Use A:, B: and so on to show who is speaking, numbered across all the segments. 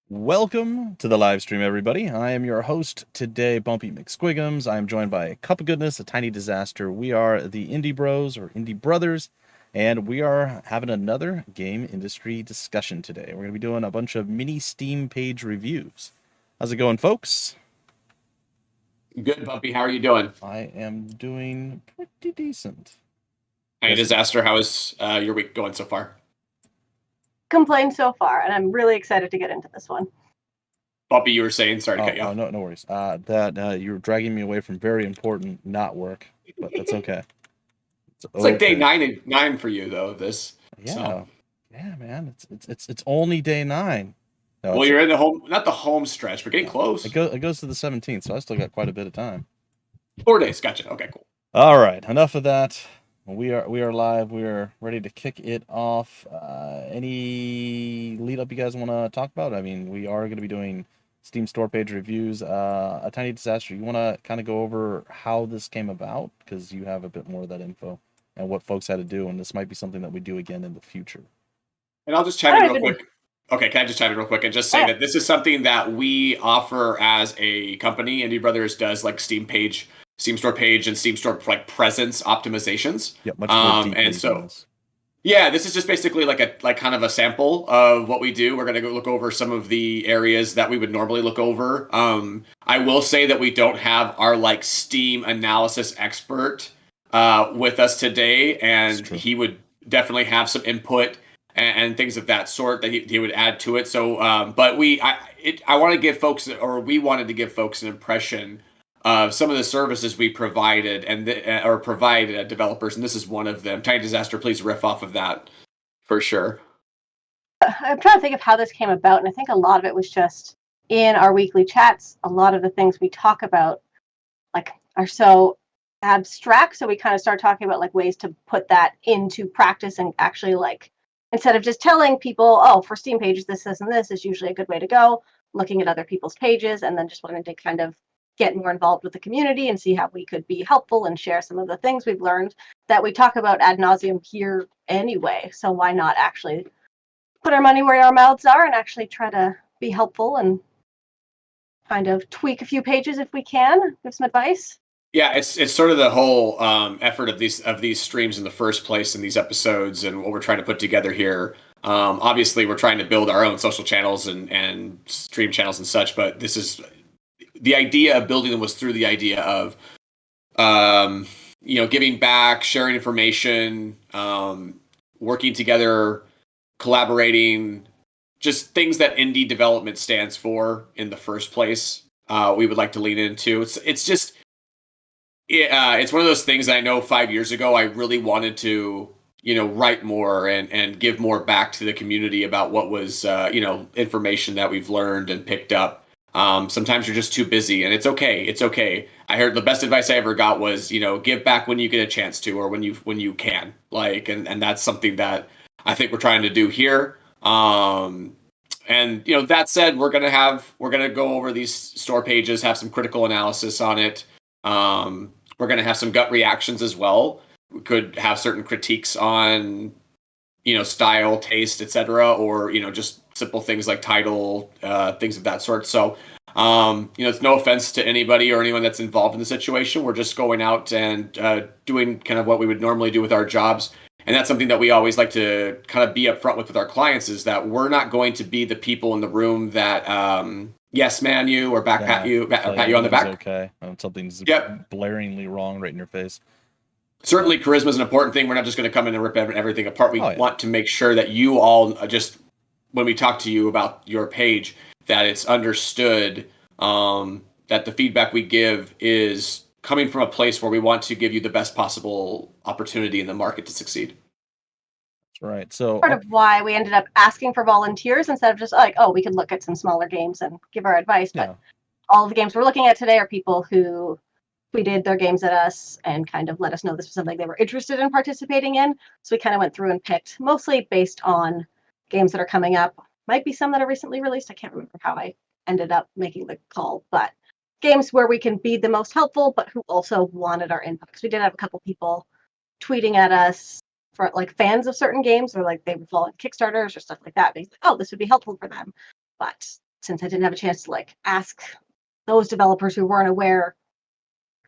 A: Welcome to the live stream, everybody. I am your host today, Bumpy McSquigums. I am joined by Cupogoodness, a tiny disaster. We are the Indie Bros or Indie Brothers, and we are having another game industry discussion today. We're going to be doing a bunch of mini Steam page reviews. How's it going, folks?
B: Good, Bumpy. How are you doing?
A: I am doing pretty decent.
B: Hey, Disaster, how is your week going so far?
C: Complained so far, and I'm really excited to get into this one.
B: Bumpy, you were saying, sorry to cut you off.
A: No worries. That you're dragging me away from very important not work, but that's okay.
B: It's like day nine for you though. This,
A: yeah, man. It's only day 9. No,
B: well, you're in the home, not the home stretch, but getting close.
A: It goes to the 17th, so I still got quite a bit of time.
B: 4 days, gotcha. Okay, cool.
A: All right, enough of that. We are live. We are ready to kick it off. Any lead up you guys want to talk about? I mean, we are going to be doing Steam store page reviews. A tiny disaster. You want to kind of go over how this came about because you have a bit more of that info and what folks had to do, and this might be something that we do again in the future.
B: And I'll just chime in real quick. Okay, can I just chime in real quick and just say that this is something that we offer as a company. Indie Brothers does like Steam store page and Steam store like presence optimizations.
A: Yeah, much more deeply
B: and so yeah, this is just basically like kind of a sample of what we do. We're going to go look over some of the areas that we would normally look over. I will say that we don't have our like Steam analysis expert with us today, and he would definitely have some input and things of that sort that he would add to it. So, but we wanted to give folks an impression of some of the services we provided or provide developers, and this is one of them. Tiny Disaster, please riff off of that for sure.
C: I'm trying to think of how this came about, and I think a lot of it was just in our weekly chats. A lot of the things we talk about like are so abstract, so we kind of start talking about like ways to put that into practice and actually like instead of just telling people, oh, for Steam pages, this and this is usually a good way to go, looking at other people's pages and then just wanting to kind of get more involved with the community and see how we could be helpful and share some of the things we've learned that we talk about ad nauseum here anyway. So why not actually put our money where our mouths are and actually try to be helpful and kind of tweak a few pages if we can, give some advice.
B: Yeah, it's sort of the whole effort of these streams in the first place in these episodes and what we're trying to put together here. Obviously, we're trying to build our own social channels and stream channels and such, but this is the idea of building them was through the idea of giving back, sharing information, working together, collaborating, just things that indie development stands for in the first place. We would like to lean into. It's one of those things that I know 5 years ago I really wanted to write more and give more back to the community about what was information that we've learned and picked up. Sometimes you're just too busy, and it's okay. I heard the best advice I ever got was, give back when you get a chance to, or when you can, and that's something that I think we're trying to do here. And that said, we're gonna go over these store pages, have some critical analysis on it. We're gonna have some gut reactions as well. We could have certain critiques on, style, taste, etc., or just simple things like title, things of that sort. So, it's no offense to anybody or anyone that's involved in the situation. We're just going out and doing kind of what we would normally do with our jobs. And that's something that we always like to kind of be upfront with our clients, is that we're not going to be the people in the room that yes man you or pat you on the back.
A: Okay, something's blaringly wrong right in your face.
B: Certainly, charisma is an important thing. We're not just going to come in and rip everything apart. We want to make sure that you all just, when we talk to you about your page, that it's understood that the feedback we give is coming from a place where we want to give you the best possible opportunity in the market to succeed.
A: That's right. So
C: part of why we ended up asking for volunteers instead of just like, oh, we could look at some smaller games and give our advice. But all of the games we're looking at today are people who tweeted their games at us and kind of let us know this was something they were interested in participating in. So we kind of went through and picked mostly based on games that are coming up. Might be some that are recently released. I can't remember how I ended up making the call, but games where we can be the most helpful, but who also wanted our input. Because we did have a couple people tweeting at us for like fans of certain games, or like they were following Kickstarters or stuff like that. They like, oh, this would be helpful for them. But since I didn't have a chance to like ask those developers who weren't aware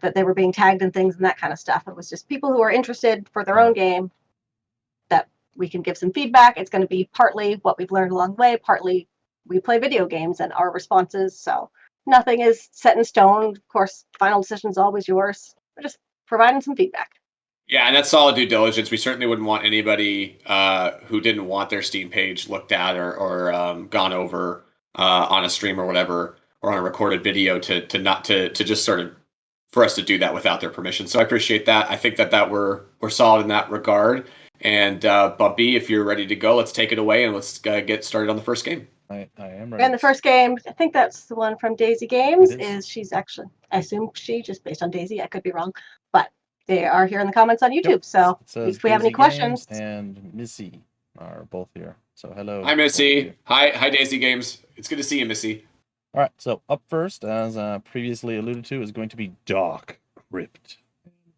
C: that they were being tagged and things and that kind of stuff. It was just people who are interested for their own game that we can give some feedback. It's going to be partly what we've learned along the way, partly we play video games and our responses. So nothing is set in stone. Of course, final decision is always yours. We're just providing some feedback.
B: Yeah, and that's solid due diligence. We certainly wouldn't want anybody who didn't want their Steam page looked at or gone over on a stream or whatever, or on a recorded video to just sort of for us to do that without their permission. So I appreciate that. I think that we're solid in that regard. And Bumpy, if you're ready to go, let's take it away and let's get started on the first game.
A: I am ready.
C: And the first game, I think that's the one from Daisy Games, is she's actually, I assume she, just based on Daisy, I could be wrong, but they are here in the comments on YouTube. So if we have any questions.
A: And Missy are both here. So hello.
B: Hi, Missy. Hi, Daisy Games. It's good to see you, Missy.
A: All right. So up first, as previously alluded to, is going to be Dark Crypt.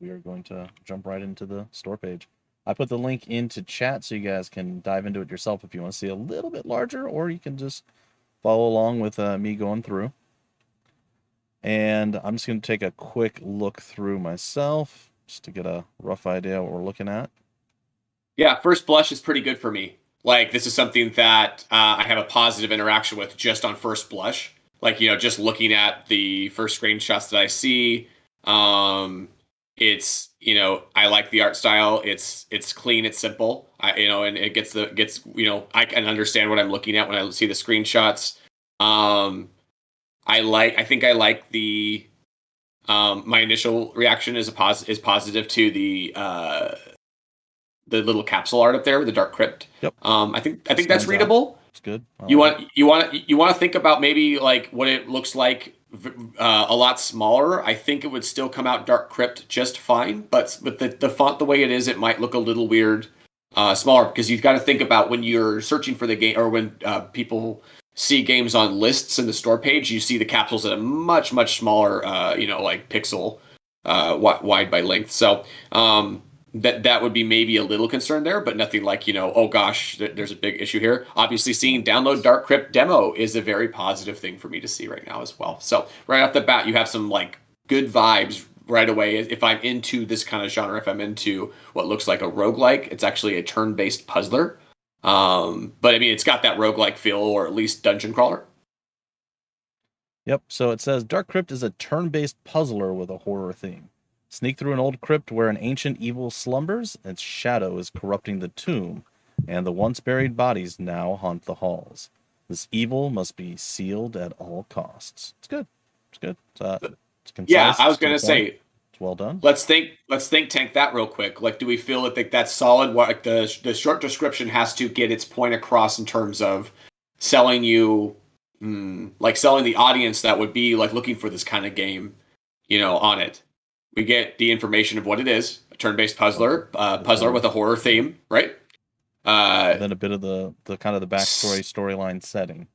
A: We are going to jump right into the store page. I put the link into chat so you guys can dive into it yourself if you want to see a little bit larger, or you can just follow along with me going through. And I'm just going to take a quick look through myself just to get a rough idea what we're looking at.
B: Yeah, first blush is pretty good for me. Like, this is something that I have a positive interaction with just on first blush. Like, just looking at the first screenshots that I see, it's, I like the art style. It's clean, it's simple. And it gets, I can understand what I'm looking at when I see the screenshots. I think I like the, my initial reaction is positive to the little capsule art up there with the Dark Crypt.
A: Yep.
B: I think that's readable.
A: It's good.
B: You want to think about maybe like what it looks like a lot smaller. I think it would still come out Dark Crypt just fine, but with the font the way it is, it might look a little weird smaller, because you've got to think about when you're searching for the game, or when people see games on lists in the store page, you see the capsules at a much smaller like pixel wide by length. So that would be maybe a little concern there, but nothing like, oh gosh, there's a big issue here. Obviously, seeing download Dark Crypt demo is a very positive thing for me to see right now as well. So right off the bat, you have some like good vibes right away. If I'm into this kind of genre, if I'm into what looks like a roguelike, it's actually a turn-based puzzler. But I mean, it's got that roguelike feel, or at least dungeon crawler.
A: Yep. So it says Dark Crypt is a turn-based puzzler with a horror theme. Sneak through an old crypt where an ancient evil slumbers, its shadow is corrupting the tomb, and the once buried bodies now haunt the halls. This evil must be sealed at all costs. It's good. It's good. It's concise.
B: Yeah, I was going to say,
A: it's well done.
B: Let's think tank that real quick. Like, do we feel that that's solid? What, like, the short description has to get its point across in terms of selling you, like selling the audience that would be like looking for this kind of game, on it. We get the information of what it is: a turn-based puzzler with a horror theme, right?
A: Then a bit of the kind of the backstory storyline setting.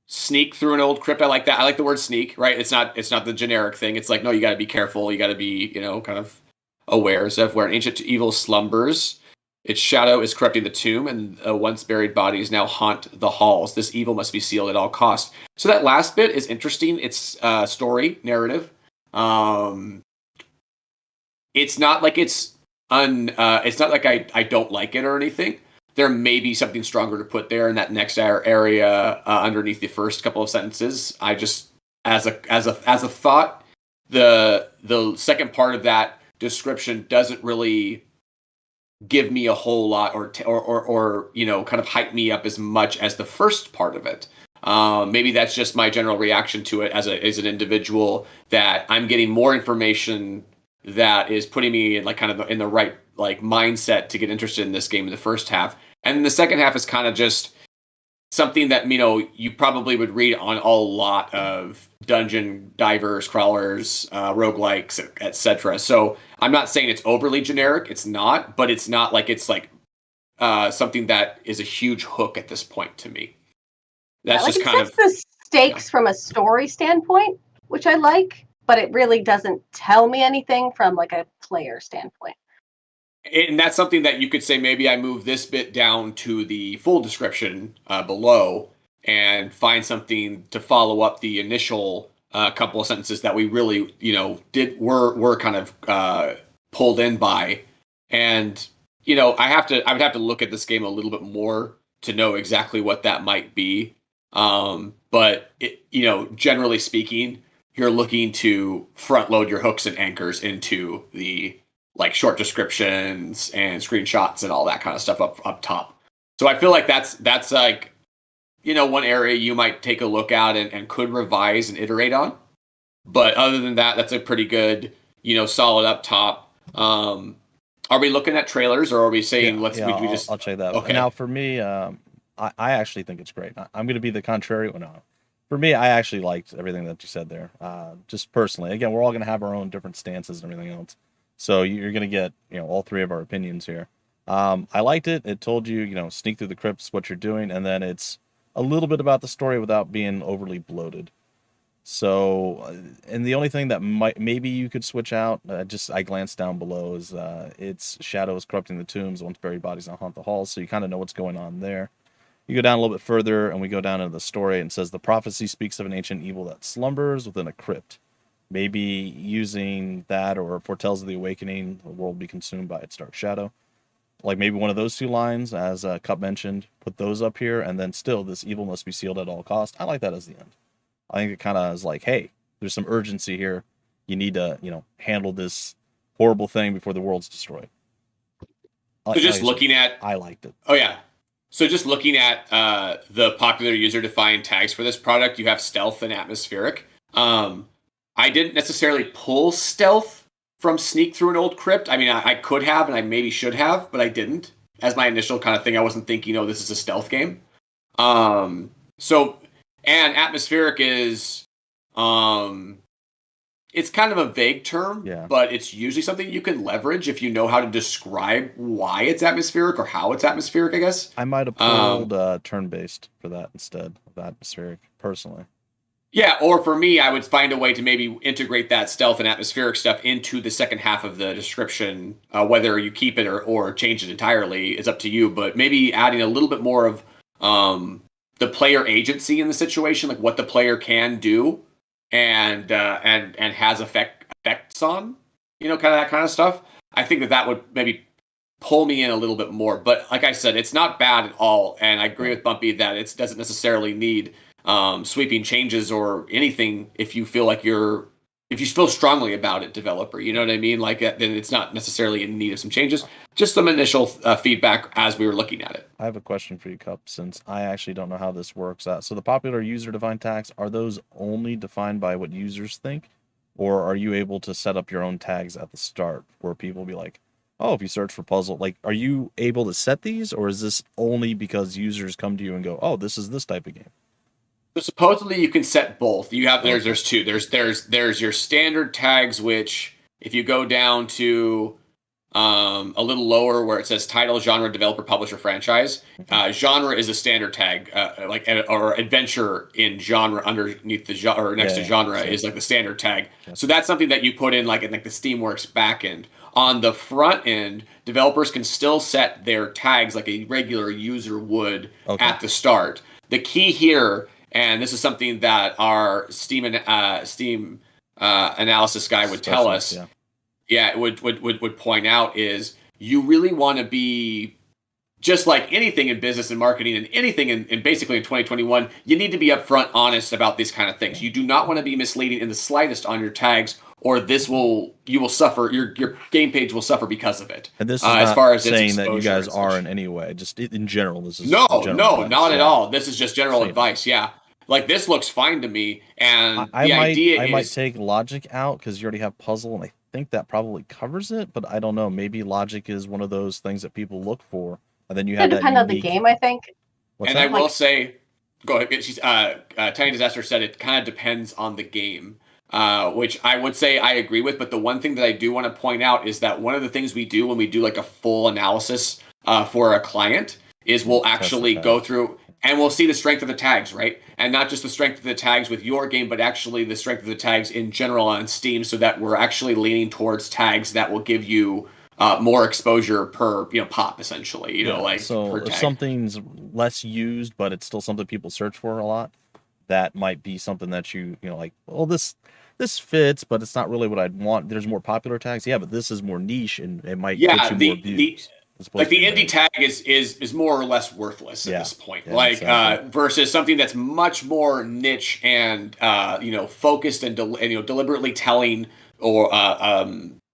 B: Sneak through an old crypt. I like that. I like the word sneak, right? It's not the generic thing. It's like, no, you got to be careful. You got to be, kind of aware of where an ancient evil slumbers. Its shadow is corrupting the tomb, and once buried bodies now haunt the halls. This evil must be sealed at all costs. So that last bit is interesting. It's story narrative. It's not like it's not like I don't like it or anything. There may be something stronger to put there in that next area underneath the first couple of sentences. I just, as a thought, the second part of that description doesn't really give me a whole lot, or kind of hype me up as much as the first part of it. Maybe that's just my general reaction to it as an individual, that I'm getting more information that is putting me in like kind of in the right like mindset to get interested in this game in the first half. And then the second half is kind of just something that, you probably would read on a lot of dungeon divers, crawlers, roguelikes, etc. So I'm not saying it's overly generic. It's not, but it's not like it's like something that is a huge hook at this point to me. That's just kind of
C: the stakes from a story standpoint, which I like, but it really doesn't tell me anything from like a player standpoint.
B: And that's something that you could say, maybe I move this bit down to the full description below, and find something to follow up the initial couple of sentences that we really, were kind of pulled in by. And, I would have to look at this game a little bit more to know exactly what that might be. But generally speaking, you're looking to front load your hooks and anchors into the like short descriptions and screenshots and all that kind of stuff up top. So I feel like that's like, one area you might take a look at and could revise and iterate on. But other than that, that's a pretty good, solid up top. Are we looking at trailers, or are we saying we just?
A: I'll check that.
B: Okay.
A: Now for me, I actually think it's great. I'm going to be the contrary. Well, no, for me, I actually liked everything that you said there. Just personally, again, we're all going to have our own different stances and everything else. So you're going to get, all three of our opinions here. I liked it. It told you, sneak through the crypts, what you're doing, and then it's a little bit about the story without being overly bloated. So, and the only thing that maybe you could switch out, I glanced down below, is its shadows corrupting the tombs, once buried bodies now haunt the halls, so you kind of know what's going on there. You go down a little bit further, and we go down into the story, and it says, the prophecy speaks of an ancient evil that slumbers within a crypt. Maybe using that, or foretells of the awakening, the world will be consumed by its dark shadow. Like maybe one of those two lines, as Cup mentioned, put those up here, and then still, this evil must be sealed at all costs. I like that as the end. I think it kind of is like, hey, there's some urgency here. You need to, handle this horrible thing before the world's destroyed.
B: So just looking at...
A: I liked it.
B: Oh, yeah. So just looking at the popular user-defined tags for this product, you have stealth and atmospheric. I didn't necessarily pull stealth from sneak through an old crypt. I mean, I could have, and I maybe should have, but I didn't. As my initial kind of thing, I wasn't thinking, this is a stealth game. And atmospheric is, it's kind of a vague term, but it's usually something you can leverage if you know how to describe why it's atmospheric or how it's atmospheric, I guess.
A: I might have pulled turn-based for that instead of atmospheric, personally.
B: Yeah, or for me, I would find a way to maybe integrate that stealth and atmospheric stuff into the second half of the description. Whether you keep it or change it entirely is up to you, but maybe adding a little bit more of the player agency in the situation, like what the player can do and has effects on, kind of that kind of stuff. I think that would maybe pull me in a little bit more. But like I said, it's not bad at all, and I agree with Bumpy that it doesn't necessarily need sweeping changes or anything if you feel strongly about it, developer. You know what I mean? Like, then it's not necessarily in need of some changes. Just some initial feedback as we were looking at it.
A: I have a question for you, Cup, since I actually don't know how this works. So the popular user-defined tags, are those only defined by what users think? Or are you able to set up your own tags at the start where people be like, oh, if you search for puzzle, like, are you able to set these? Or is this only because users come to you and go, oh, this is this type of game?
B: So supposedly you can set both. You have there's two. There's your standard tags, which if you go down to a little lower where it says title, genre, developer, publisher, franchise, genre is a standard tag, or adventure in genre underneath the genre or next to genre is like the standard tag. Yeah. So that's something that you put in like the Steamworks backend. On the front end, developers can still set their tags like a regular user would at the start. The key here, and this is something that our Steam analysis guy would tell us. Would point out is you really want to be just like anything in business and marketing and anything in basically in 2021, you need to be upfront honest about these kind of things. You do not want to be misleading in the slightest on your tags, or you will suffer, your game page will suffer because of it.
A: And this is not as far as saying that you guys are in any way, just in general. This is
B: no, not at all. This is just general advice. Yeah. Like, this looks fine to me, and
A: I might take logic out because you already have puzzle, and I think that probably covers it, but I don't know. Maybe logic is one of those things that people look for, and then you have that
C: depend on the game, I think.
B: I will say, go ahead. She's Tiny Disaster said it kind of depends on the game, which I would say I agree with. But the one thing that I do want to point out is that one of the things we do when we do like a full analysis for a client is we'll actually go through. And we'll see the strength of the tags, right? And not just the strength of the tags with your game, but actually the strength of the tags in general on Steam, so that we're actually leaning towards tags that will give you more exposure per pop, essentially.
A: So
B: per
A: if
B: tag.
A: something's less used, but it's still something people search for a lot, that might be something that like, well, this fits, but it's not really what I'd want. There's more popular tags, yeah, but this is more niche and it might get you more views.
B: Like the indie tag is more or less worthless at this point.
A: Exactly.
B: Versus something that's much more niche and focused and deliberately telling or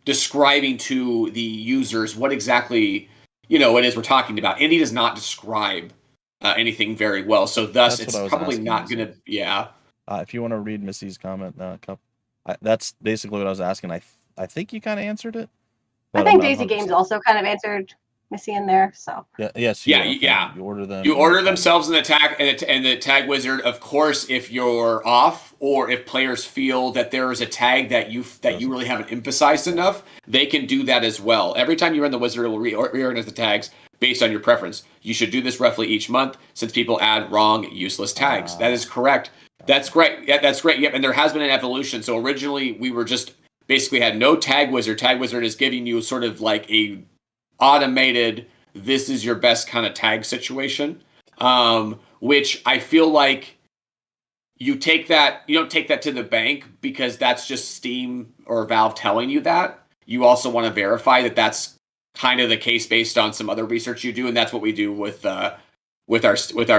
B: describing to the users what exactly it is we're talking about. Indie does not describe anything very well, so thus it's probably not going to. Yeah.
A: If you want to read Missy's comment, that's basically what I was asking. I think you kind of answered it.
C: I think Daisy Games also kind of answered Missy in there. So
B: yeah.
A: You order them.
B: You order themselves in the tag and the tag wizard. Of course, if you're off or if players feel that there is a tag that you really haven't emphasized enough, they can do that as well. Every time you run the wizard, it will reorganize the tags based on your preference. You should do this roughly each month since people add wrong, useless tags. That is correct. That's great. Yeah, that's great. Yep, and there has been an evolution. So originally we were just basically had no tag wizard. Tag wizard is giving you sort of like a automated, this is your best kind of tag situation, which I feel like you don't take that to the bank because that's just Steam or Valve telling you that. You also want to verify that that's kind of the case based on some other research you do, and that's what we do with our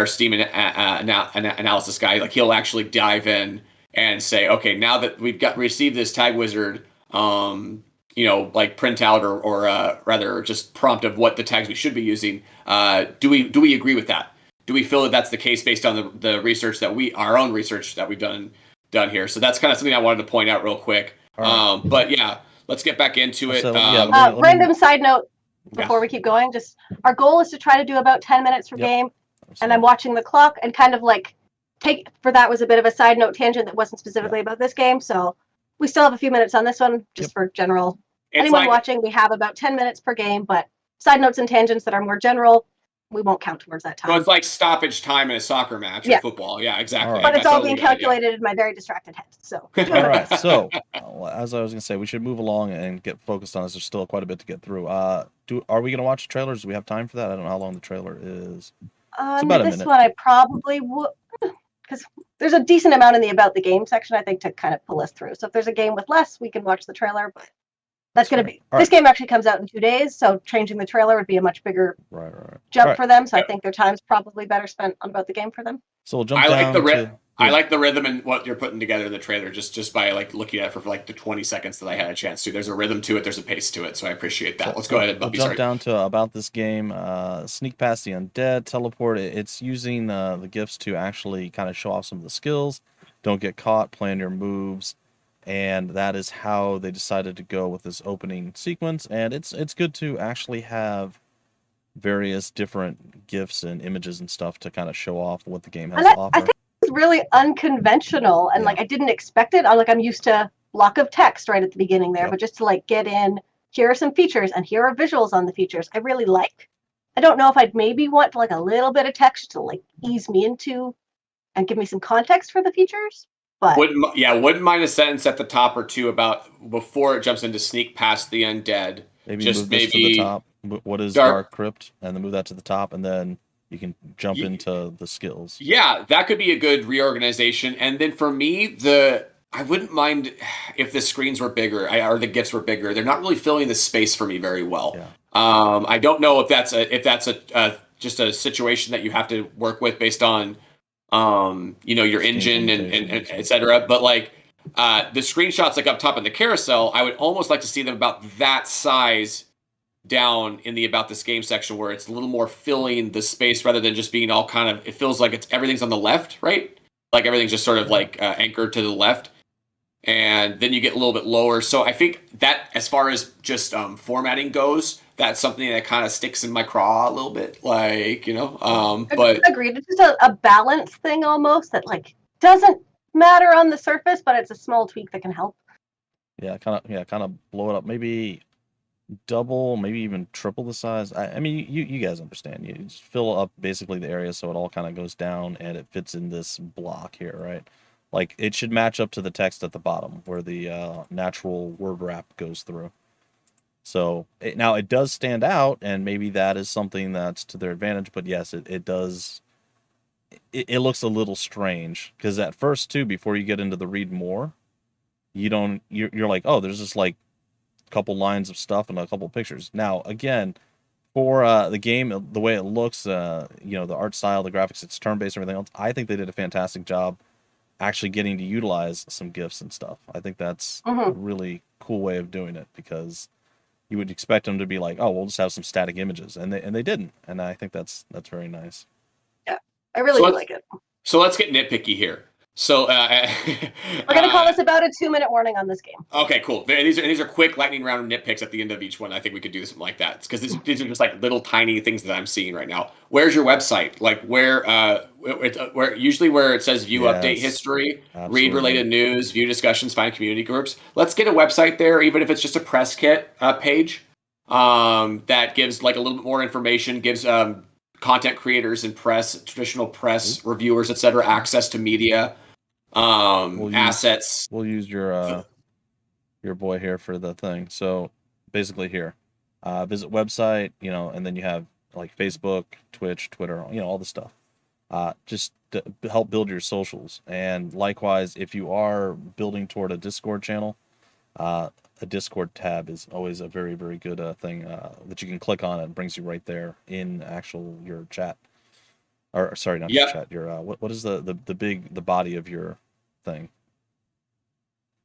B: Steam analysis guy. Like he'll actually dive in and say, okay, now that we've received this tag wizard, like printout or rather just prompt of what the tags we should be using. Do we agree with that? Do we feel that that's the case based on the research our own research that we've done here? So that's kind of something I wanted to point out real quick. Right. But yeah, let's get back into it.
C: Random side note before we keep going, just our goal is to try to do about 10 minutes per game. And I'm watching the clock and kind of like that was a bit of a side note tangent that wasn't specifically about this game. So we still have a few minutes on this one just for general. Anyone watching, we have about 10 minutes per game, but side notes and tangents that are more general, we won't count towards that time.
B: So it's like stoppage time in a soccer match or football. Yeah, exactly.
A: Right.
C: But it's all being calculated in my very distracted head. So
A: all right. So as I was going to say, we should move along and get focused on this. There's still quite a bit to get through. Are we going to watch trailers? Do we have time for that? I don't know how long the trailer is. It's about a minute.
C: This one I probably would, because there's a decent amount in the about the game section, I think, to kind of pull us through. So if there's a game with less, we can watch the trailer, but that's going to be this game actually comes out in 2 days, so changing the trailer would be a much bigger jump for them. So I think their time's probably better spent on about the game for them.
A: So we'll jump down.
B: I like the rhythm and what you're putting together in the trailer just by like looking at it for like the 20 seconds that I had a chance to. There's a rhythm to it, there's a pace to it, so I appreciate that. Let's go ahead and
A: jump down to about this game. Sneak past the undead, teleport. It's using the gifts to actually kind of show off some of the skills. Don't get caught, plan your moves. And that is how they decided to go with this opening sequence. And it's good to actually have various different gifs and images and stuff to kind of show off what the game has to offer.
C: I think it's really unconventional, and like I didn't expect it. I'm used to block of text right at the beginning there, but just to like get in, here are some features, and here are visuals on the features. I really like. I don't know if I'd maybe want like a little bit of text to like ease me into and give me some context for the features. But
B: wouldn't mind a sentence at the top or two about before it jumps into sneak past the undead.
A: Maybe move this to the top. What is Dark Crypt? And then move that to the top, and then you can jump into the skills.
B: Yeah, that could be a good reorganization. And then for me, I wouldn't mind if the screens were bigger or the GIFs were bigger. They're not really filling the space for me very well.
A: Yeah.
B: I don't know if that's just a situation that you have to work with based on your engine and et cetera. But like the screenshots like up top in the carousel, I would almost like to see them about that size down in the about this game section where it's a little more filling the space rather than just being all kind of, it feels like everything's on the left, right? Like everything's just sort of like anchored to the left. And then you get a little bit lower. So I think that as far as just formatting goes, that's something that kind of sticks in my craw a little bit, like, but
C: agreed. It's just a balance thing almost that like doesn't matter on the surface, but it's a small tweak that can help.
A: Yeah, kind of blow it up. Maybe double, maybe even triple the size. I mean, you guys understand. You just fill up basically the area so it all kind of goes down and it fits in this block here, right? Like it should match up to the text at the bottom where the natural word wrap goes through. So now it does stand out, and maybe that is something that's to their advantage. But yes, it does. It looks a little strange because at first too, before you get into the read more, you're like, oh, there's just like a couple lines of stuff and a couple pictures. Now again, for the game, the way it looks, the art style, the graphics, it's turn-based, everything else. I think they did a fantastic job actually getting to utilize some GIFs and stuff. I think that's a really cool way of doing it because you would expect them to be like, oh, we'll just have some static images, and they didn't, and I think that's very nice.
C: Yeah, I really do like it.
B: So let's get nitpicky here. So
C: we're going to call this about a 2-minute warning on this game.
B: Okay, cool. These are quick lightning round nitpicks at the end of each one. I think we could do something like that because these are just like little tiny things that I'm seeing right now. Where's your website? Like where usually where it says view update history,
A: absolutely.
B: Read related news, view discussions, find community groups. Let's get a website there, even if it's just a press kit page that gives like a little bit more information, gives content creators and traditional press, reviewers, etc., access to media. Assets.
A: We'll use your boy here for the thing. So basically here, visit website, and then you have like Facebook, Twitch, Twitter, all the stuff. Just to help build your socials. And likewise, if you are building toward a Discord channel, a Discord tab is always a very, very good thing that you can click on. And it brings you right there in your chat. Or sorry, not your chat. Your what is the body of your thing?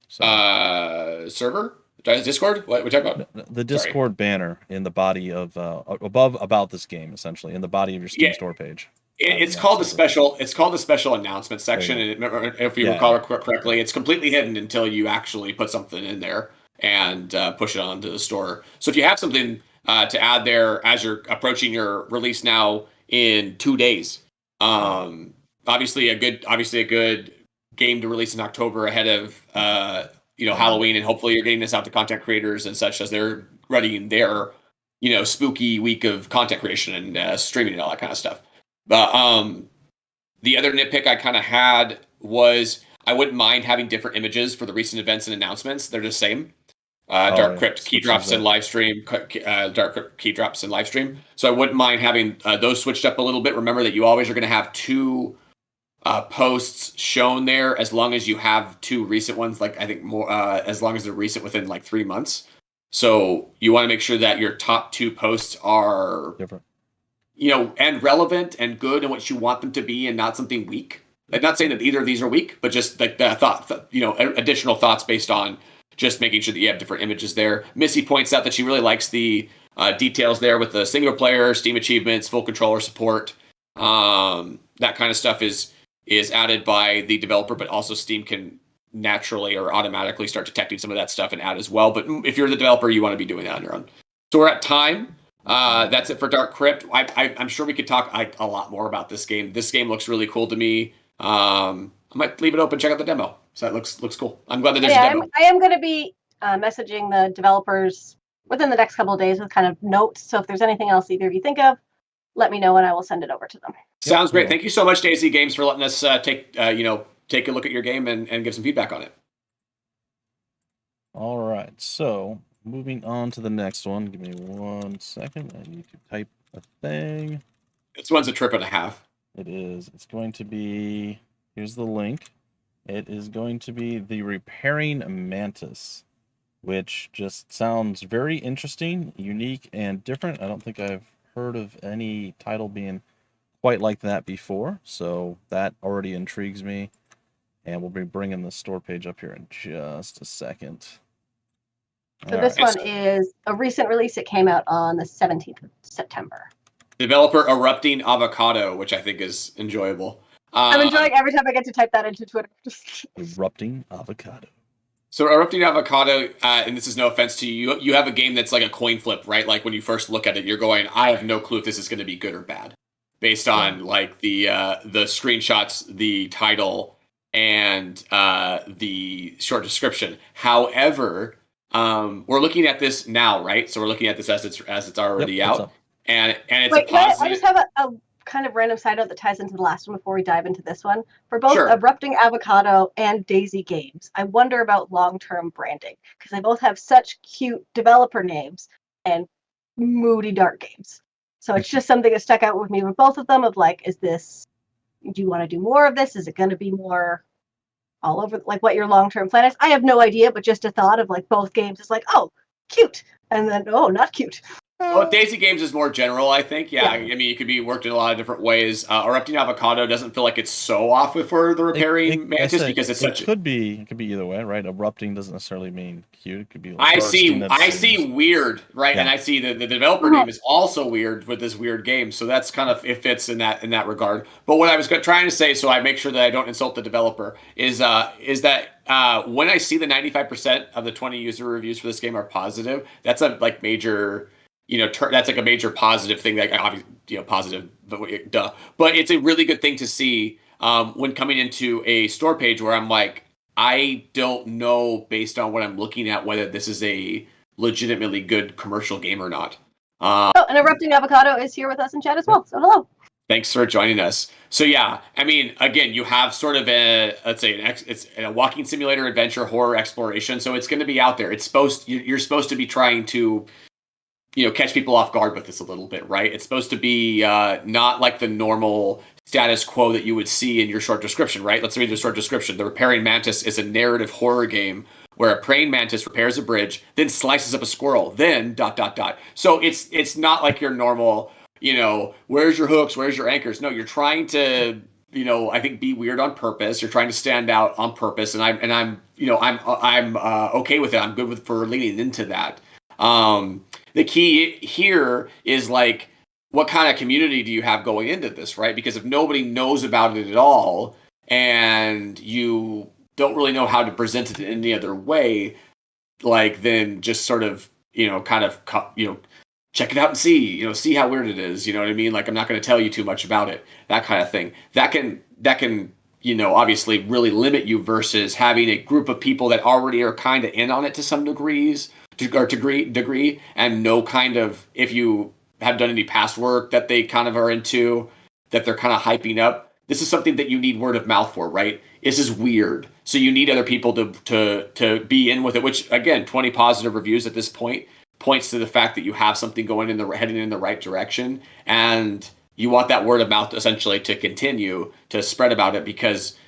B: Server? Discord? What are we talking about?
A: The Discord banner in the body of above about this game, essentially in the body of your Steam store page.
B: It's called the special. It's called the special announcement section, and if you recall correctly, it's completely hidden until you actually put something in there and push it onto the store. So if you have something to add there as you're approaching your release now in 2 days, obviously a good game to release in October ahead of Halloween, and hopefully you're getting this out to content creators and such as they're readying their spooky week of content creation and streaming and all that kind of stuff. But the other nitpick I kind of had was I wouldn't mind having different images for the recent events and announcements. They're the same. Dark Crypt key drops in live stream. Dark Crypt key drops in live stream. So I wouldn't mind having those switched up a little bit. Remember that you always are going to have 2 posts shown there as long as you have 2 recent ones. Like I think more as long as they're recent within like 3 months. So you want to make sure that your top 2 posts are
A: different,
B: and relevant and good and what you want them to be, and not something weak. I'm not saying that either of these are weak, but just like the additional thoughts based on just making sure that you have different images there. Missy points out that she really likes the details there with the single player, Steam achievements, full controller support. That kind of stuff is added by the developer, but also Steam can naturally or automatically start detecting some of that stuff and add as well. But if you're the developer, you want to be doing that on your own. So we're at time. That's it for Dark Crypt. I'm sure we could talk a lot more about this game. This game looks really cool to me. I might leave it open, check out the demo. So that looks cool. I'm glad that there's a demo.
C: I am going to be messaging the developers within the next couple of days with kind of notes. So if there's anything else either of you think of, let me know and I will send it over to them.
B: Sounds great. Thank you so much, Daisy Games, for letting us take a look at your game and give some feedback on it.
A: All right. So moving on to the next one. Give me 1 second. I need to type a thing.
B: This one's a trip and a half.
A: It is. It's going to be, here's the link. It is going to be the Repairing Mantis, which just sounds very interesting, unique, and different. I don't think I've heard of any title being quite like that before, so that already intrigues me. And we'll be bringing the store page up here in just a second.
C: So this one is a recent release. It came out on the 17th of September.
B: Developer Erupting Avocado, which I think is enjoyable.
C: I'm enjoying every time I get to type that into Twitter.
A: Erupting Avocado.
B: So Erupting Avocado, and this is no offense to you, you have a game that's like a coin flip, right? Like when you first look at it, you're going, I have no clue if this is going to be good or bad, based on like the screenshots, the title, and the short description. However, we're looking at this now, right? So we're looking at this as it's already out, and it's
C: Wait,
B: a positive.
C: I just have a kind of random side note that ties into the last one before we dive into this one. For both
B: Sure.
C: Erupting Avocado and Daisy Games, I wonder about long-term branding because they both have such cute developer names and moody dark games. So it's just something that stuck out with me with both of them of like, do you want to do more of this? Is it going to be more all over, like what your long-term plan is? I have no idea, but just a thought of like both games is like, oh, cute. And then, oh, not cute.
B: Well, Daisy Games is more general, I think. Yeah, I mean, it could be worked in a lot of different ways. Erupting Avocado doesn't feel like it's so off for the repairing Mantis because it's such.
A: It could be either way, right? Erupting doesn't necessarily mean cute. It could be.
B: Like I see weird, right? Yeah. And I see the developer name is also weird with this weird game, so that's kind of it fits in that regard. But what I was trying to say, so I make sure that I don't insult the developer, is that when I see the 95% of the 20 user reviews for this game are positive, that's a like major. That's like a major positive thing. Like obviously, positive, but duh. But it's a really good thing to see when coming into a store page where I'm like, I don't know based on what I'm looking at whether this is a legitimately good commercial game or not.
C: And Erupting Avocado is here with us in chat as well. So hello.
B: Thanks for joining us. So yeah, I mean, again, you have sort of it's a walking simulator, adventure, horror, exploration. So it's going to be out there. You're supposed to be trying to catch people off guard with this a little bit, right? It's supposed to be not like the normal status quo that you would see in your short description, right? Let's read the short description. The Repairing Mantis is a narrative horror game where a praying mantis repairs a bridge, then slices up a squirrel, then ... So it's not like your normal, where's your hooks, where's your anchors? No, you're trying to, I think be weird on purpose. You're trying to stand out on purpose, and I'm okay with it. I'm good for leaning into that. The key here is like, what kind of community do you have going into this, right? Because if nobody knows about it at all and you don't really know how to present it in any other way, like then just sort of, check it out and see how weird it is. You know what I mean? Like, I'm not going to tell you too much about it, that kind of thing. That can, obviously really limit you versus having a group of people that already are kind of in on it to some degree and know kind of if you have done any past work that they kind of are into, that they're kind of hyping up. This is something that you need word of mouth for, right? This is weird. So you need other people to be in with it, which again, 20 positive reviews at this point points to the fact that you have something heading in the right direction. And you want that word of mouth essentially to continue to spread about it because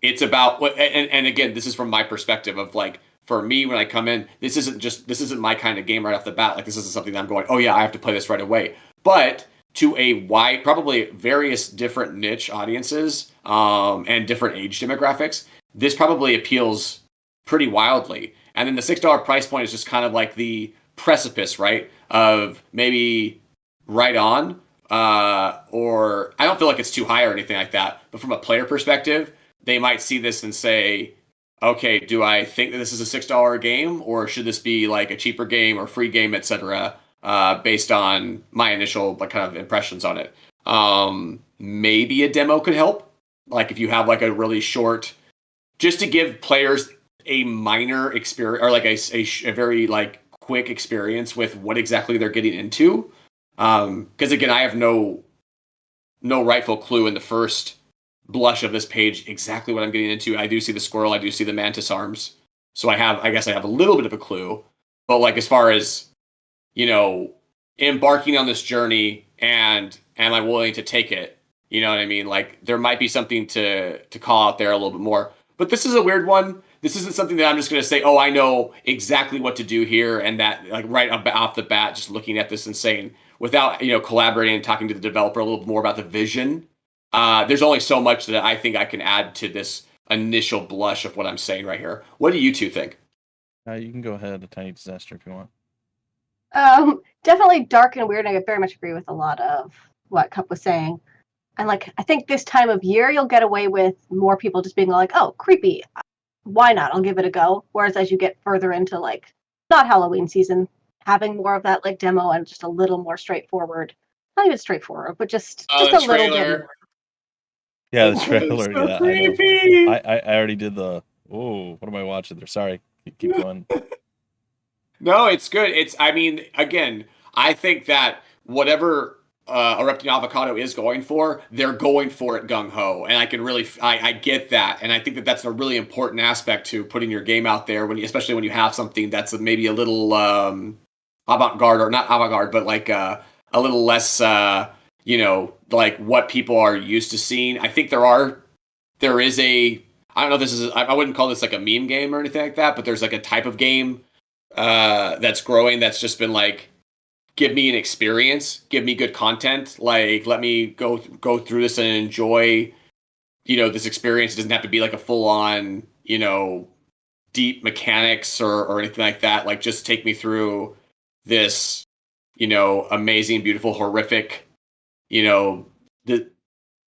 B: it's about what, and again, this is from my perspective of like, for me, when I come in, this isn't my kind of game right off the bat. Like, this isn't something that I'm going, oh yeah, I have to play this right away. But to a wide, probably various different niche audiences and different age demographics, this probably appeals pretty wildly. And then the $6 price point is just kind of like the precipice, right? Of maybe right on, or I don't feel like it's too high or anything like that. But from a player perspective, they might see this and say, okay, do I think that this is a $6 game, or should this be like a cheaper game or free game, etc., based on my initial kind of impressions on it? Maybe a demo could help. Like if you have like a really short, just to give players a minor experience or like a very like quick experience with what exactly they're getting into. Because again, I have no rightful clue in the first blush of this page exactly what I'm getting into. I do see the squirrel, I do see the mantis arms, so I guess I have a little bit of a clue. But like as far as embarking on this journey and am I willing to take it, you know what I mean? Like there might be something to call out there a little bit more. But this is a weird one. This isn't something that I'm just going to say, oh, I know exactly what to do here, and that like right off the bat, just looking at this and saying, without collaborating and talking to the developer a little bit more about the vision. There's only so much that I think I can add to this initial blush of what I'm saying right here. What do you two think?
A: You can go ahead, A Tiny Disaster, if you want.
C: Definitely dark and weird. I very much agree with a lot of what Cup was saying. And like, I think this time of year, you'll get away with more people just being like, oh, creepy. Why not? I'll give it a go. Whereas as you get further into like, not Halloween season, having more of that like demo and just a little more straightforward. Not even straightforward, but just a little bit.
A: Yeah, the trailer.
B: So
A: yeah,
B: creepy.
A: I already did the. Oh, what am I watching there? Sorry, keep going.
B: No, it's good. I mean, again, I think that whatever Erupting Avocado is going for, they're going for it gung ho, and I can really, I get that, and I think that that's a really important aspect to putting your game out there especially when you have something that's maybe a little avant-garde, or not avant-garde, but like a little less, like what people are used to seeing. I think there is I don't know, I wouldn't call this like a meme game or anything like that, but there's like a type of game that's growing that's just been like, give me an experience, give me good content, like let me go through this and enjoy, this experience. It doesn't have to be like a full on, deep mechanics or anything like that. Like just take me through this, amazing, beautiful, horrific, the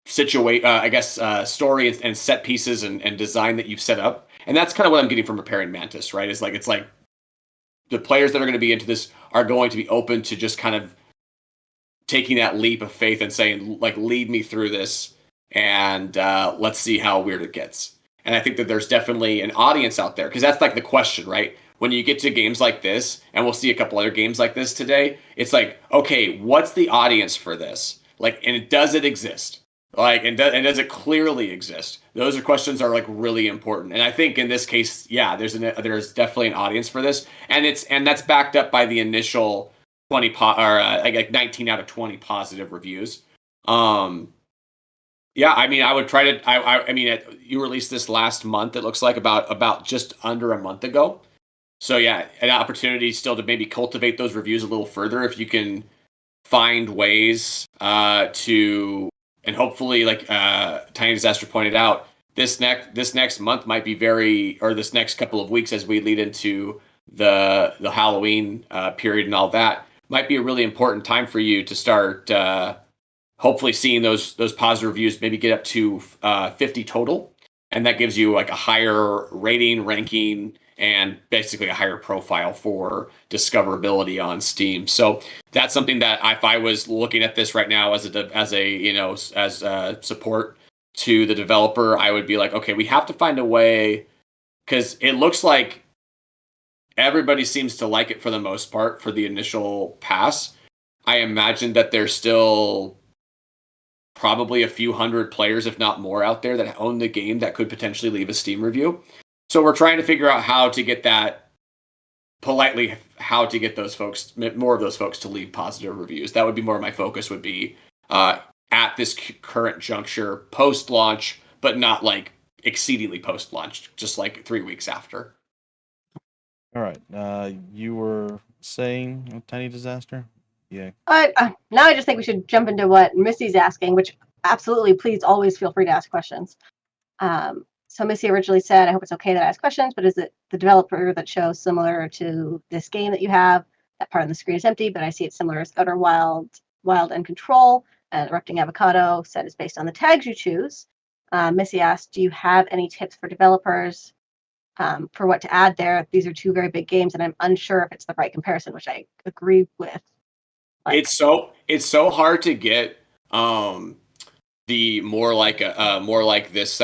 B: story and set pieces and design that you've set up. And that's kind of what I'm getting from Repairing Mantis, right? It's like the players that are going to be into this are going to be open to just kind of taking that leap of faith and saying, like, lead me through this, and let's see how weird it gets. And I think that there's definitely an audience out there, because that's like the question, right? When you get to games like this, and we'll see a couple other games like this today, it's like, okay, what's the audience for this? Like, and does it exist? Like, and does it clearly exist? Those questions are like really important. And I think in this case, yeah, there's definitely an audience for this, and that's backed up by the initial 19 out of 20 positive reviews. Yeah, I mean, I would try to. I mean, you released this last month. It looks like about just under a month ago. So yeah, an opportunity still to maybe cultivate those reviews a little further if you can find ways to. And hopefully, like Tiny Disaster pointed out, this next month might be this next couple of weeks as we lead into the Halloween period and all that, might be a really important time for you to start hopefully seeing those positive reviews, maybe get up to 50 total, and that gives you like a higher rating, ranking, and basically a higher profile for discoverability on Steam. So that's something that if I was looking at this right now as a support to the developer, I would be like, okay, we have to find a way, because it looks like everybody seems to like it for the most part for the initial pass. I imagine that there's still probably a few hundred players, if not more, out there that own the game that could potentially leave a Steam review. So we're trying to figure out how to get those folks, more of those folks, to leave positive reviews. That would be more of my focus, would be at this current juncture, post-launch, but not like exceedingly post-launch, just like 3 weeks after.
A: All right. You were saying Tiny Disaster? Yeah.
C: Now I just think we should jump into what Missy's asking, which absolutely, please always feel free to ask questions. So Missy originally said, I hope it's okay that I ask questions, but is it the developer that shows similar to this game that you have? That part of the screen is empty, but I see it similar as Outer Wild and Control. And Erupting Avocado said it's based on the tags you choose. Missy asked, do you have any tips for developers for what to add there? These are two very big games, and I'm unsure if it's the right comparison, which I agree with.
B: Like, it's so hard to get the more like this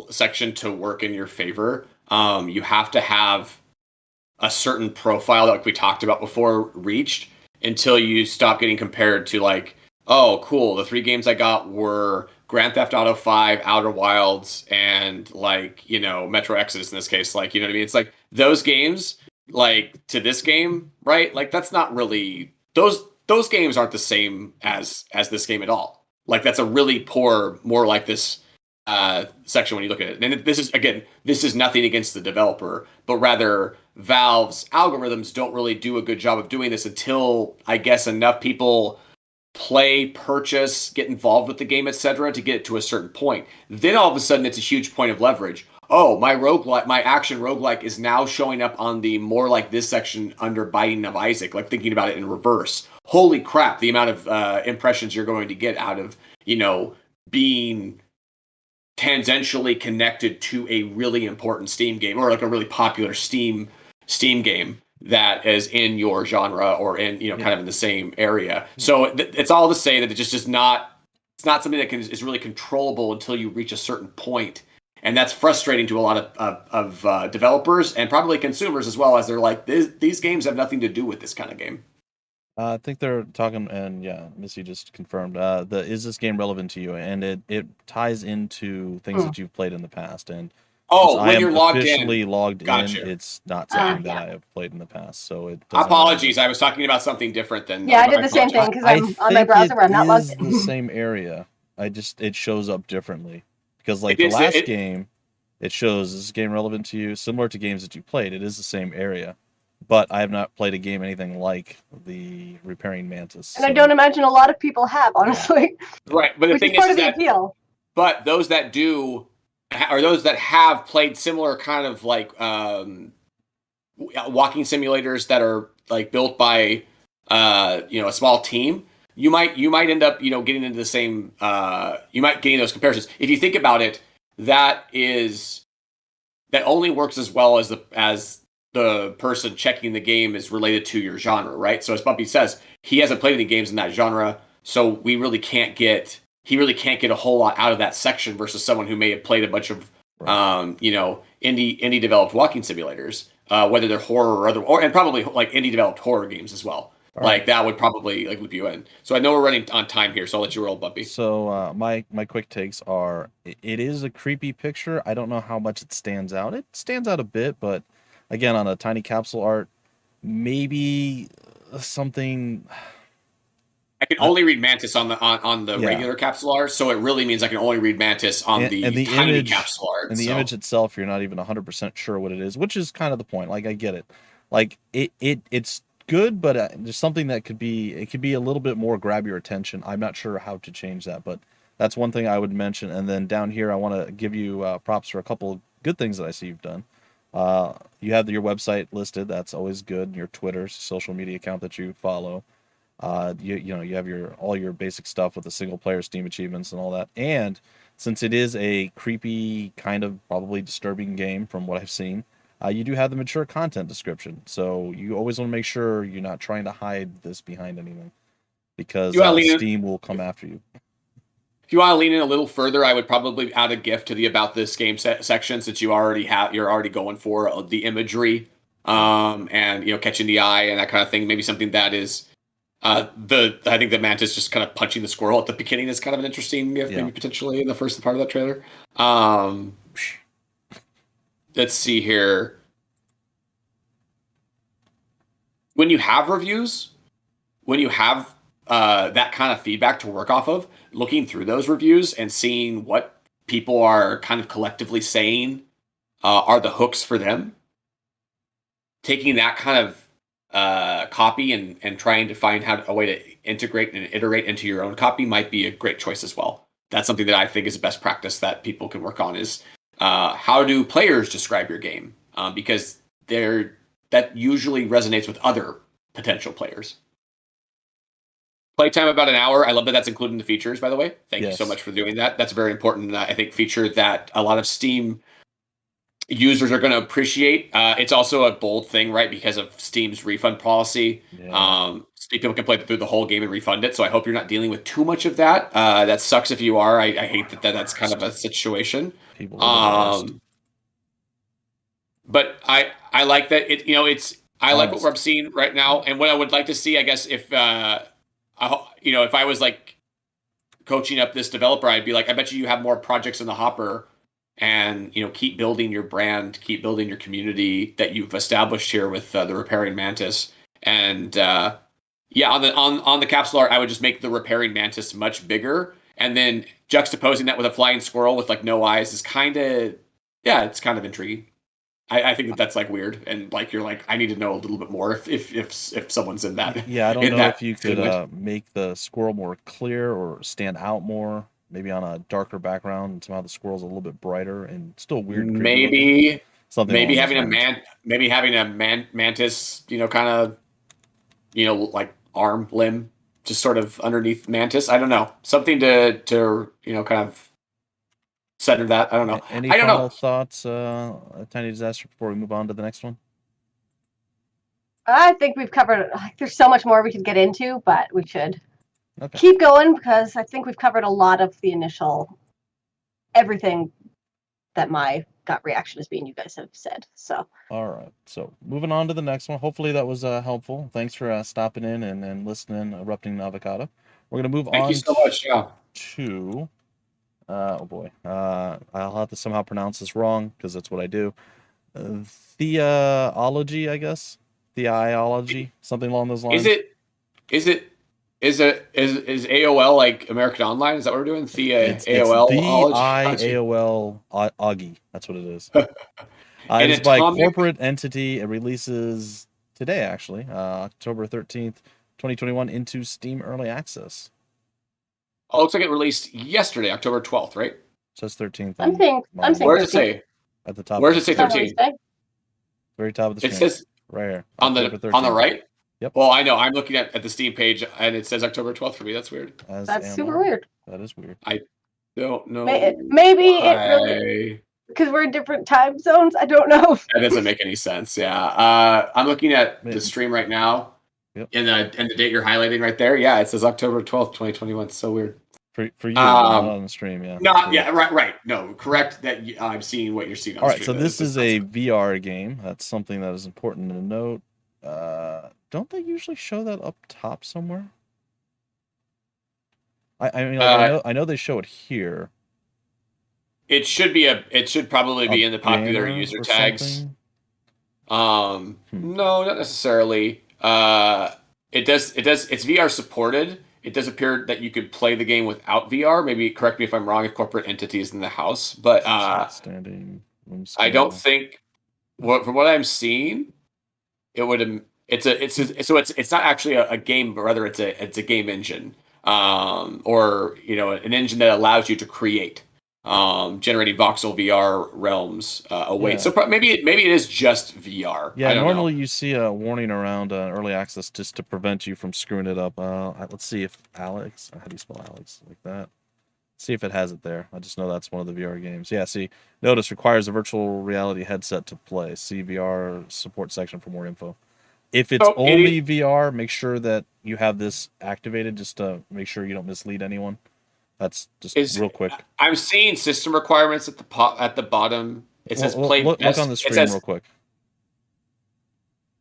B: section to work in your favor. You have to have a certain profile that, like we talked about before, reached, until you stop getting compared to like, oh, cool, the 3 games I got were Grand Theft Auto 5, Outer Wilds, and like, Metro Exodus in this case. Like, you know what I mean? It's like those games, like to this game, right? Like that's not really those games aren't the same as this game at all. Like that's a really poor, more like this section when you look at it. And this is nothing against the developer, but rather Valve's algorithms don't really do a good job of doing this until, I guess, enough people play, purchase, get involved with the game, etc., to get it to a certain point. Then all of a sudden it's a huge point of leverage. Oh, my action roguelike is now showing up on the more like this section under Binding of Isaac, like thinking about it in reverse. Holy crap, the amount of impressions you're going to get out of, being tangentially connected to a really important Steam game, or like a really popular Steam game that is in your genre or in, kind of in the same area. So it's all to say that it just is not, it's not something that is really controllable until you reach a certain point. And that's frustrating to a lot of developers and probably consumers as well, as they're like, these games have nothing to do with this kind of game.
A: I think they're talking, and yeah, Missy just confirmed. Is this game relevant to you? And it ties into things
C: Hmm.
A: that you've played in the past. And since
B: Oh,
A: I
B: when
A: am
B: you're logged in.
A: officially logged in,
B: Gotcha.
A: it's not something that
C: Yeah.
A: I have played in the past, so it doesn't really.
B: Apologies, I was talking about something different than.
C: Yeah, I did
B: I
C: the same
B: apologize.
C: thing because
A: I
C: I'm on my
A: think
C: browser
A: it
C: where I'm not logged
A: is the
C: in.
A: same area. It shows up differently because like
B: It
A: the
B: is.
A: last game, it shows is this game relevant to you, similar to games that you played. It is the same area, but I have not played a game anything like the Repairing Mantis.
C: And I
A: So
C: don't imagine a lot of people have, honestly,
B: Right, but the
C: which is
B: thing
C: part
B: is
C: of the
B: that,
C: appeal.
B: but those that do, are those that have played similar kind of like walking simulators that are like built by a small team. You might end up getting into the same. You might gain those comparisons. If you think about it, that only works as well as the person checking the game is related to your genre, right? So as Bumpy says, he hasn't played any games in that genre, so he really can't get a whole lot out of that section versus someone who may have played a bunch of
A: right.
B: indie developed walking simulators, whether they're horror or other, and probably like indie developed horror games as well.
A: All
B: Like
A: right.
B: that would probably like loop you in. So I know we're running on time here, so I'll let you roll, Bumpy.
A: So my quick takes are it is a creepy picture. I don't know how much it stands out. It stands out a bit, but again on a tiny capsule art, maybe something.
B: I can
A: Uh,
B: only read Mantis on the
A: yeah,
B: regular capsule art, so it really means I can only read Mantis on
A: and
B: the
A: the
B: tiny
A: image
B: capsule art.
A: and the
B: So
A: image itself, you're not even 100% sure what it is, which is kind of the point. Like I get it, like it's good, but there's something that could be a little bit more grab your attention. I'm not sure how to change that, but that's one thing I would mention. And then down here, I want to give you props for a couple of good things that I see you've done. You have your website listed. That's always good. Your Twitter, social media account that you follow. You have all your basic stuff with the single player Steam achievements and all that. And since it is a creepy, kind of probably disturbing game from what I've seen, you do have the mature content description. So you always want to make sure you're not trying to hide this behind anything, because
B: you want to lean in,
A: Steam will come after you.
B: if you want to lean in a little further, I would probably add a GIF to the about this game section since you're already going for the imagery, and catching the eye and that kind of thing. Maybe something that is I think the mantis just kind of punching the squirrel at the beginning is kind of an interesting GIF, maybe potentially in the first part of that trailer. Let's see here. When you have reviews, when you have that kind of feedback to work off of, looking through those reviews and seeing what people are kind of collectively saying are the hooks for them, taking that kind of copy and trying to find a way to integrate and iterate into your own copy might be a great choice as well. That's something that I think is a best practice that people can work on is how do players describe your game? Because that usually resonates with other potential players. Playtime about an hour. I love that that's included in the features, by the way. Thank you so much for doing that. That's a very important, I think, feature that a lot of Steam users are going to appreciate. It's also a bold thing, right? Because of Steam's refund policy.
A: Yeah.
B: People can play through the whole game and refund it. So I hope you're not dealing with too much of that. That sucks if you are. I hate that's kind of a situation.
A: People are the worst.
B: But I like that I like what
A: Honest.
B: I'm seeing right now, and what I would like to see, I guess, if I was like coaching up this developer, I'd be like, I bet you have more projects in the hopper, and keep building your brand, keep building your community that you've established here with the Repairing Mantis, and on the capsule art, I would just make the Repairing Mantis much bigger, and then juxtaposing that with a flying squirrel with like no eyes is it's kind of intriguing. I think that's like weird, and like you're like I need to know a little bit more if someone's in that.
A: Yeah, I don't
B: in
A: know
B: that
A: if you could make the squirrel more clear or stand out more, maybe on a darker background, and somehow the squirrel's a little bit brighter and still weird and creepy looking. Something
B: Maybe
A: along those
B: having
A: lines.
B: a mantis, kind of, like arm limb, just sort of underneath mantis. I don't know, something to kind of center that. I don't know.
A: Any
B: I don't
A: final
B: know.
A: thoughts, Tiny Disaster, before we move on to the next one?
C: I think we've covered. There's so much more we could get into, but we should
A: Okay.
C: keep going because I think we've covered a lot of the initial everything that my gut reaction has been you guys have said. So
A: All right. So moving on to the next one. Hopefully that was helpful. Thanks for stopping in and listening, Erupting Avocado. We're going to move
B: Thank
A: on
B: you so much. Yeah.
A: to, oh boy, I'll have to somehow pronounce this wrong because that's what I do. Theology, I guess. Theology, something along those lines.
B: Is AOL like American Online? Is that what we're doing?
A: It's
B: AOL
A: the
B: ology?
A: IAOL Augie. That's what it is.
B: An
A: It's by
B: atomic.
A: corporate entity. It releases today, actually, October 13th, 2021, into Steam Early Access.
B: Oh, it looks like it released yesterday, October 12th, right?
A: Says 13th.
C: I'm saying
B: Where does it say?
A: At the top.
B: Where does it say
C: It's not really
B: 13?
C: saying.
A: Very top of the
B: It
A: screen.
B: says
A: Right here.
B: on
A: October
B: the
A: 13th.
B: right.
A: Yep.
B: Well, I know. I'm looking at the Steam page, and it says October 12th for me. That's weird.
C: That's super weird.
A: That is weird.
B: Don't know.
C: Maybe it really, because we're in different time zones. I don't know.
B: That doesn't make any sense. Yeah. I'm looking at the stream right now.
A: Yep.
B: And the date you're highlighting right there. Yeah, it says October 12th, 2021. It's so weird.
A: For you, not on the stream, yeah.
B: Not yeah, right. No, correct. That I'm seeing what you're seeing on
A: All
B: the
A: right,
B: stream.
A: so this is a VR game. That's something that is important to note. Don't they usually show that up top somewhere? I mean, like, I know they show it here.
B: It should probably be in the popular user tags. No, not necessarily. It's VR supported. It does appear that you could play the game without VR. Maybe correct me if I'm wrong if corporate entities in the house, but
A: standing
B: I don't think from what I'm seeing, it would. It's not actually a game, but rather it's a game engine, or an engine that allows you to create, generating voxel VR realms await.
A: Yeah.
B: So maybe it is just VR.
A: Yeah,
B: I don't
A: normally
B: know.
A: you see a warning around early access just to prevent you from screwing it up. Let's see if Alex, how do you spell Alex like that? See if it has it there. I just know that's one of the VR games. Yeah, see, notice requires a virtual reality headset to play. See VR support section for more info. If it's only VR, make sure that you have this activated just to make sure you don't mislead anyone. That's just real quick.
B: I'm seeing system requirements at the bottom. It says play.
A: Look on the screen real quick.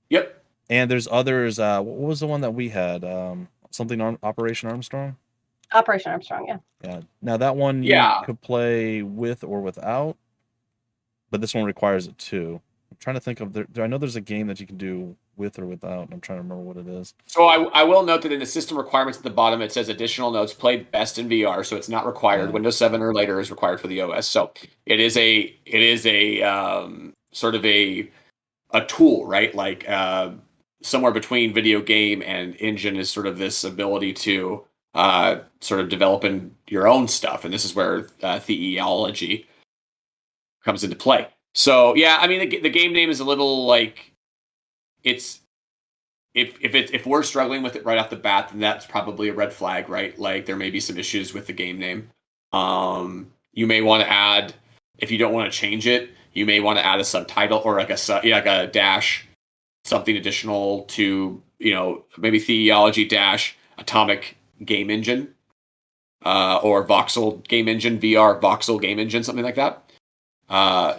B: Yep.
A: And there's others. What was the one that we had? Something on Operation Armstrong.
C: Operation Armstrong, yeah.
A: Yeah. Now that one you could play with or without, but this one requires it too. I'm trying to think of I know there's a game that you can do with or without, and I'm trying to remember what it is.
B: So I will note that in the system requirements at the bottom, it says additional notes play best in VR, so it's not required. Yeah. Windows 7 or later is required for the OS. So it is a sort of a tool, right? Like somewhere between video game and engine is sort of this ability to sort of develop in your own stuff, and this is where theology comes into play. So yeah, I mean the game name is a little like it's if we're struggling with it right off the bat, then that's probably a red flag, right? Like there may be some issues with the game name. You may want to add, if you don't want to change it, you may want to add a subtitle or like a dash, something additional to maybe theology dash atomic game engine, or voxel game engine, VR voxel game engine, something like that.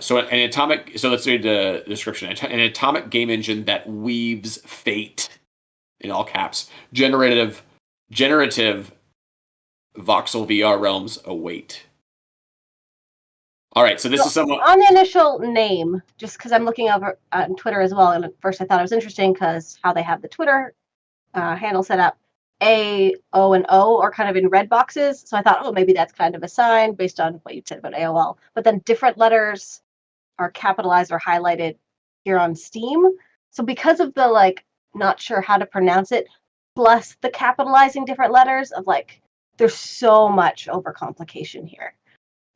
B: So let's read the description. An atomic game engine that weaves fate, in all caps, generative voxel VR realms await. All right, so this is somewhat
C: on the initial name, just because I'm looking over on Twitter as well, and at first I thought it was interesting because how they have the Twitter handle set up. A, O, and O are kind of in red boxes. So I thought, maybe that's kind of a sign based on what you said about AOL. But then different letters are capitalized or highlighted here on Steam. So because of the not sure how to pronounce it, plus the capitalizing different letters of there's so much overcomplication here.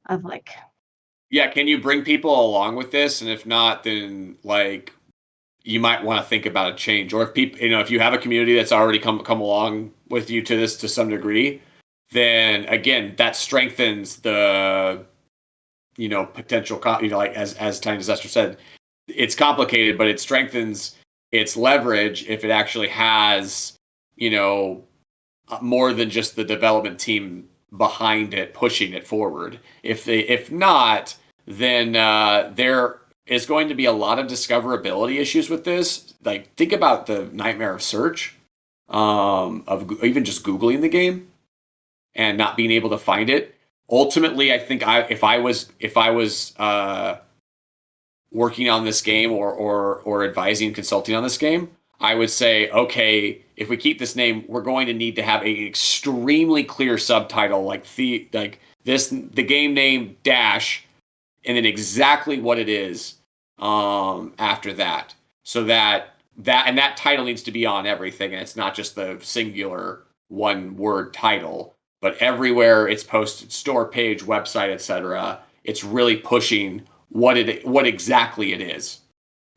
C: Of
B: yeah, can you bring people along with this? And if not, then you might want to think about a change, or if people, if you have a community that's already come along with you to this to some degree, then again, that strengthens the, potential, as Tiny Disaster said, it's complicated, but it strengthens its leverage if it actually has, more than just the development team behind it, pushing it forward. If not, then there is going to be a lot of discoverability issues with this. Like, think about the nightmare of search, of even just Googling the game and not being able to find it. Ultimately, I think if I was working on this game or advising, consulting on this game, I would say, okay, if we keep this name, we're going to need to have an extremely clear subtitle, like the game name dash, and then exactly what it is after that, so that title needs to be on everything, and it's not just the singular one word title, but everywhere it's posted, store page, website, etc. It's really pushing what exactly it is,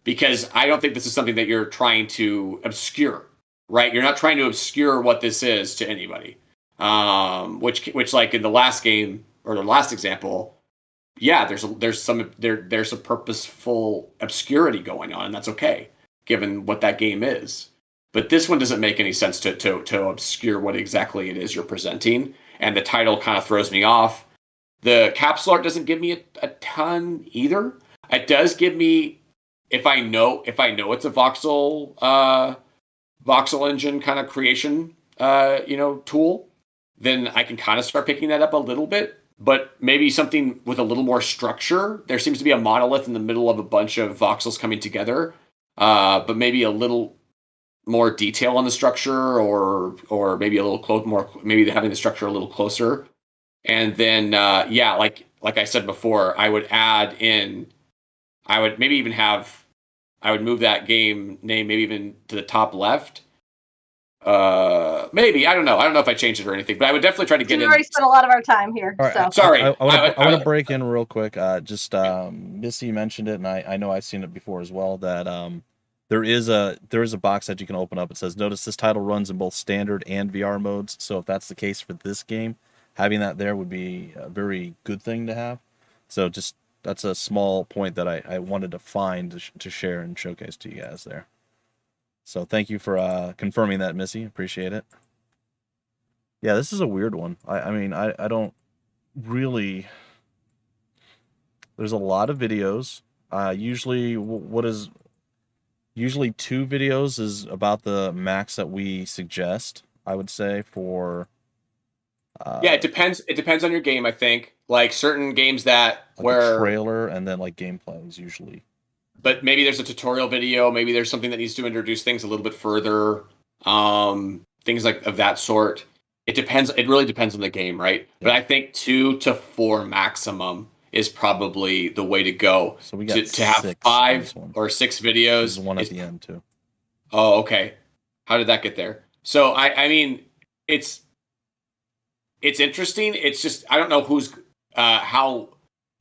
B: because I don't think this is something that you're trying to obscure, right? You're not trying to obscure what this is to anybody. Which like in the last game or the last example, yeah, there's a purposeful obscurity going on, and that's okay given what that game is. But this one doesn't make any sense to obscure what exactly it is you're presenting, and the title kind of throws me off. The capsule art doesn't give me a ton either. It does give me, if I know it's a voxel engine kind of creation tool, then I can kind of start picking that up a little bit. But maybe something with a little more structure. There seems to be a monolith in the middle of a bunch of voxels coming together, but maybe a little more detail on the structure, or maybe a little more. Maybe having the structure a little closer. And then, like I said before, I would add in, I would move that game name maybe even to the top left. Maybe, I don't know if I changed it or anything, but I would definitely try to get in.
C: We already spent a lot of our time here.
A: All right,
C: so.
A: Sorry. I want to break in real quick. Missy mentioned it, and I know I've seen it before as well, that there is a box that you can open up. It says, notice this title runs in both standard and VR modes. So if that's the case for this game, having that there would be a very good thing to have. So that's a small point that I wanted to find to share and showcase to you guys there. So thank you for confirming that, Missy. Appreciate it. Yeah, this is a weird one. I mean, I don't really... There's a lot of videos. Usually 2 videos is about the max that we suggest, I would say, for...
B: yeah, it depends. It depends on your game, I think. Like certain games that
A: like
B: where
A: a trailer and then like gameplays usually.
B: But maybe there's a tutorial video. Maybe there's something that needs to introduce things a little bit further. Things like of that sort. It depends. It really depends on the game, right? Yeah. But I think 2 to 4 maximum is probably the way to go.
A: So we got
B: to have 5 or 6 videos.
A: There's one at the end too.
B: Oh, okay. How did that get there? So I mean, it's interesting. It's just I don't know who's how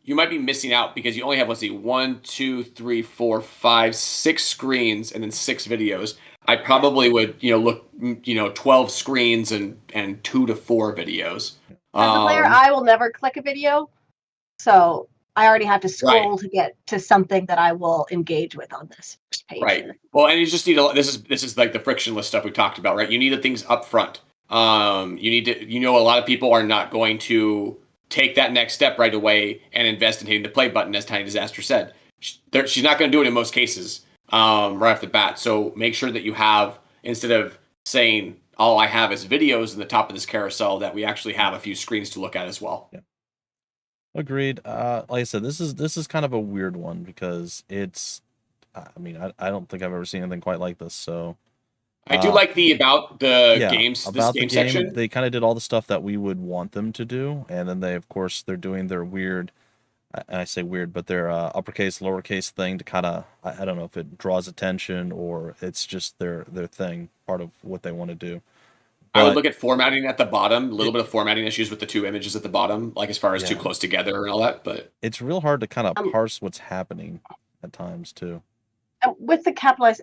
B: you might be missing out because you only have 1, 2, 3, 4, 5, 6 screens and then 6 videos. I probably would look 12 screens and 2 to 4 videos.
C: As a player, I will never click a video, so I already have to scroll to get to something that I will engage with on this first page.
B: Right. Well, and you just need this is like the frictionless stuff we talked about, right? You need the things up front. You need to, a lot of people are not going to take that next step right away and invest in hitting the play button, as Tiny Disaster said. She's not going to do it in most cases right off the bat. So make sure that you have, instead of saying, all I have is videos in the top of this carousel, that we actually have a few screens to look at as well.
A: Yeah. Agreed. Like I said, this is kind of a weird one because it's, I mean, I don't think I've ever seen anything quite like this. So
B: I do like the about the games,
A: about
B: this game
A: the game
B: section.
A: They kind of did all the stuff that we would want them to do, and then they're doing their weird, and I say weird, but their uppercase, lowercase thing to kind of, I don't know if it draws attention or it's just their thing, part of what they want to do.
B: I would look at formatting at the bottom, a little bit of formatting issues with the 2 images at the bottom, like as far as too close together and all that, but
A: it's real hard to kind of parse what's happening at times too.
C: With the capitalized,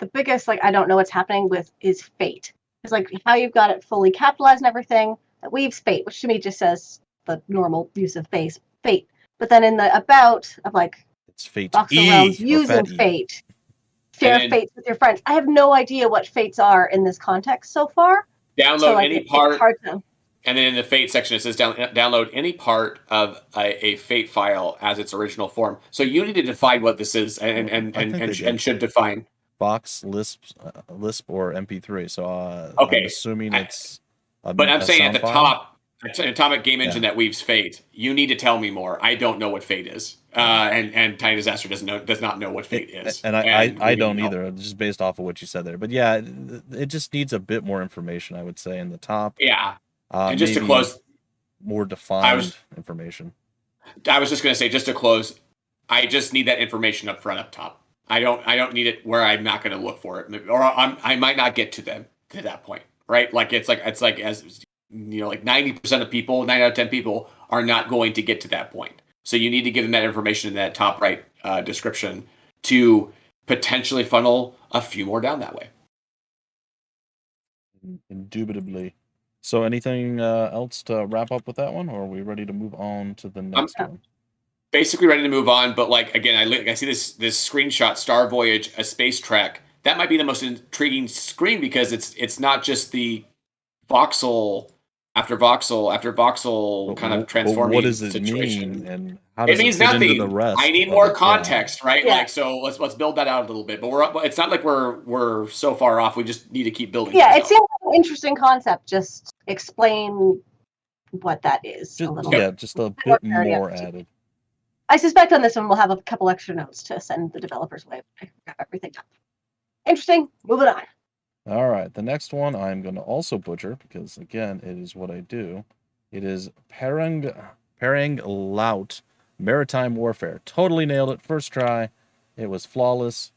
C: the biggest, I don't know what's happening with is fate. It's how you've got it fully capitalized and everything. That weaves fate, which to me just says the normal use of fate. But then in the about of
A: it's fate.
C: Voxel Realms using fate, share fates with your friends. I have no idea what fates are in this context so far.
B: Download any part. And then in the Fate section, it says download any part of a Fate file as its original form. So you need to define what this is and should define.
A: Box, Lisp, or MP3. So
B: Okay.
A: I'm assuming it's.
B: But I'm saying at the
A: file?
B: top, Atomic Game Engine that weaves Fate. You need to tell me more. I don't know what Fate is, and Tiny Disaster does not know what Fate is,
A: and I don't either. Just based off of what you said there, but yeah, it just needs a bit more information. I would say in the top.
B: Yeah, and just to close,
A: more defined information.
B: I was just going to say, just to close, I just need that information up front, up top. I don't need it where I'm not going to look for it, or I might not get to that point, right? Like it's like as you know, like 90% of people, 9 out of 10 people are not going to get to that point. So you need to give them that information in that top right description to potentially funnel a few more down that way.
A: Indubitably. So anything else to wrap up with that one, or are we ready to move on to the next one?
B: Basically ready to move on, but like again, I see this screenshot, Star Voyage, a space trek. That might be the most intriguing screen because it's not just the voxel after voxel kind of transforming.
A: What does it
B: situation.
A: mean, and how does
B: it means
A: fit
B: nothing.
A: Into the rest
B: I need more context, right? Yeah. Like so, let's build that out a little bit. But it's not like we're so far off. We just need to keep building.
C: Yeah, it seems like an interesting concept. Just explain what that is a little.
A: Yeah, just a bit more added.
C: I suspect on this one we'll have a couple extra notes to send the developers' way. I got everything up. Interesting. Moving on.
A: All right, the next one I'm going to also butcher because again, it is what I do. It is Parang Laut Maritime Warfare. Totally nailed it first try. It was flawless.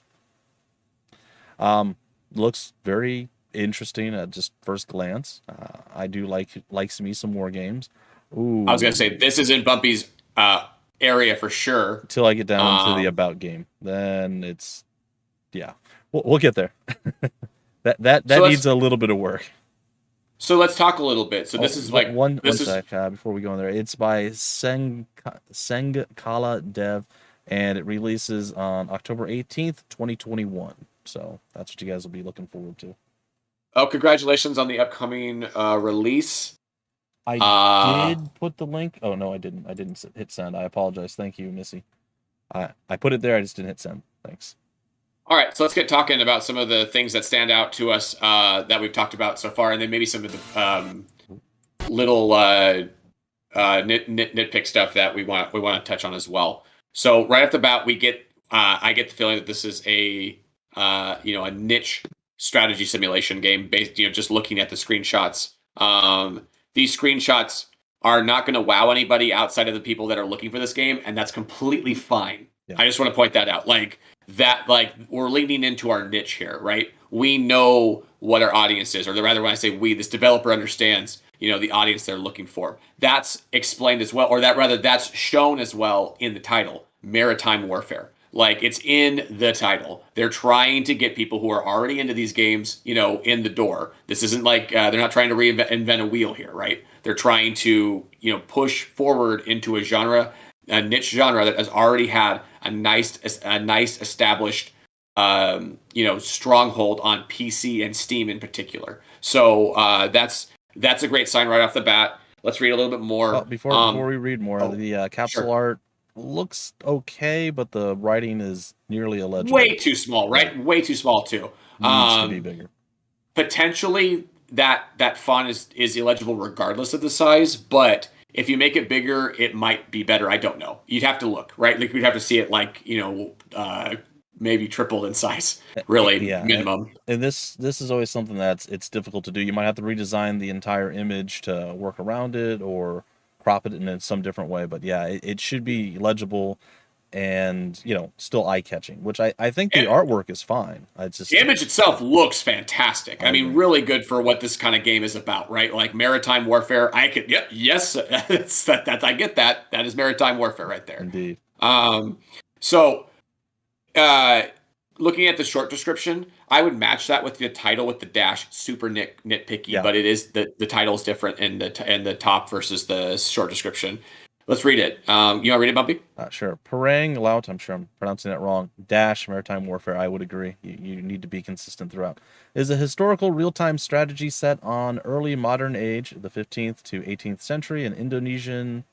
A: Looks very interesting at just first glance. I do likes me some war games. Ooh.
B: I was going to say this is in Bumpy's area for sure.
A: Until I get down to the about game, then it's we'll get there. that needs a little bit of work.
B: So let's talk a little bit. So this is like
A: one sec before we go in there. It's by Sengkala Dev, and it releases on October 18th, 2021. So that's what you guys will be looking forward to.
B: Oh, congratulations on the upcoming release.
A: I did put the link. Oh no, I didn't. I didn't hit send. I apologize. Thank you, Missy. I put it there. I just didn't hit send. Thanks.
B: All right, so let's get talking about some of the things that stand out to us that we've talked about so far, and then maybe some of the little nitpick stuff that we want to touch on as well. So right off the bat, I get the feeling that this is a niche strategy simulation game based just looking at the screenshots. These screenshots are not going to wow anybody outside of the people that are looking for this game, and that's completely fine. Yeah. I just want to point that out. Like we're leaning into our niche here, right? We know what our audience is, or rather when I say we, this developer understands, the audience they're looking for. That's explained as well, or that's shown as well in the title, Maritime Warfare. Like it's in the title. They're trying to get people who are already into these games, in the door. This isn't like they're not trying to reinvent a wheel here, right? They're trying to, push forward into a niche genre that has already had a nice established, stronghold on PC and Steam in particular. So that's a great sign right off the bat. Let's read a little bit more.
A: Before we read more, the capsule art looks okay, but the writing is nearly illegible.
B: Way too small, right? Way too small too.
A: Needs to be bigger.
B: Potentially, that font is illegible regardless of the size, but if you make it bigger, it might be better. I don't know. You'd have to look, right? Like we'd have to see it maybe tripled in size, really, minimum.
A: And this is always something it's difficult to do. You might have to redesign the entire image to work around it or crop it in some different way. But yeah, it should be legible and, still eye-catching, which I think the artwork is fine.
B: The image itself looks fantastic. I mean, really good for what this kind of game is about, right? Like Maritime Warfare. I get that. That is Maritime Warfare right there.
A: Indeed.
B: So, looking at the short description, I would match that with the title with the dash. Super nitpicky, but it is the title's different in the top versus the short description. Let's read it. You want to read it, Bumpy?
A: Sure. Parang Laut, I'm sure I'm pronouncing that wrong. Dash Maritime Warfare, I would agree. You need to be consistent throughout. Is a historical real-time strategy set on early modern age, the 15th to 18th century, in Indonesia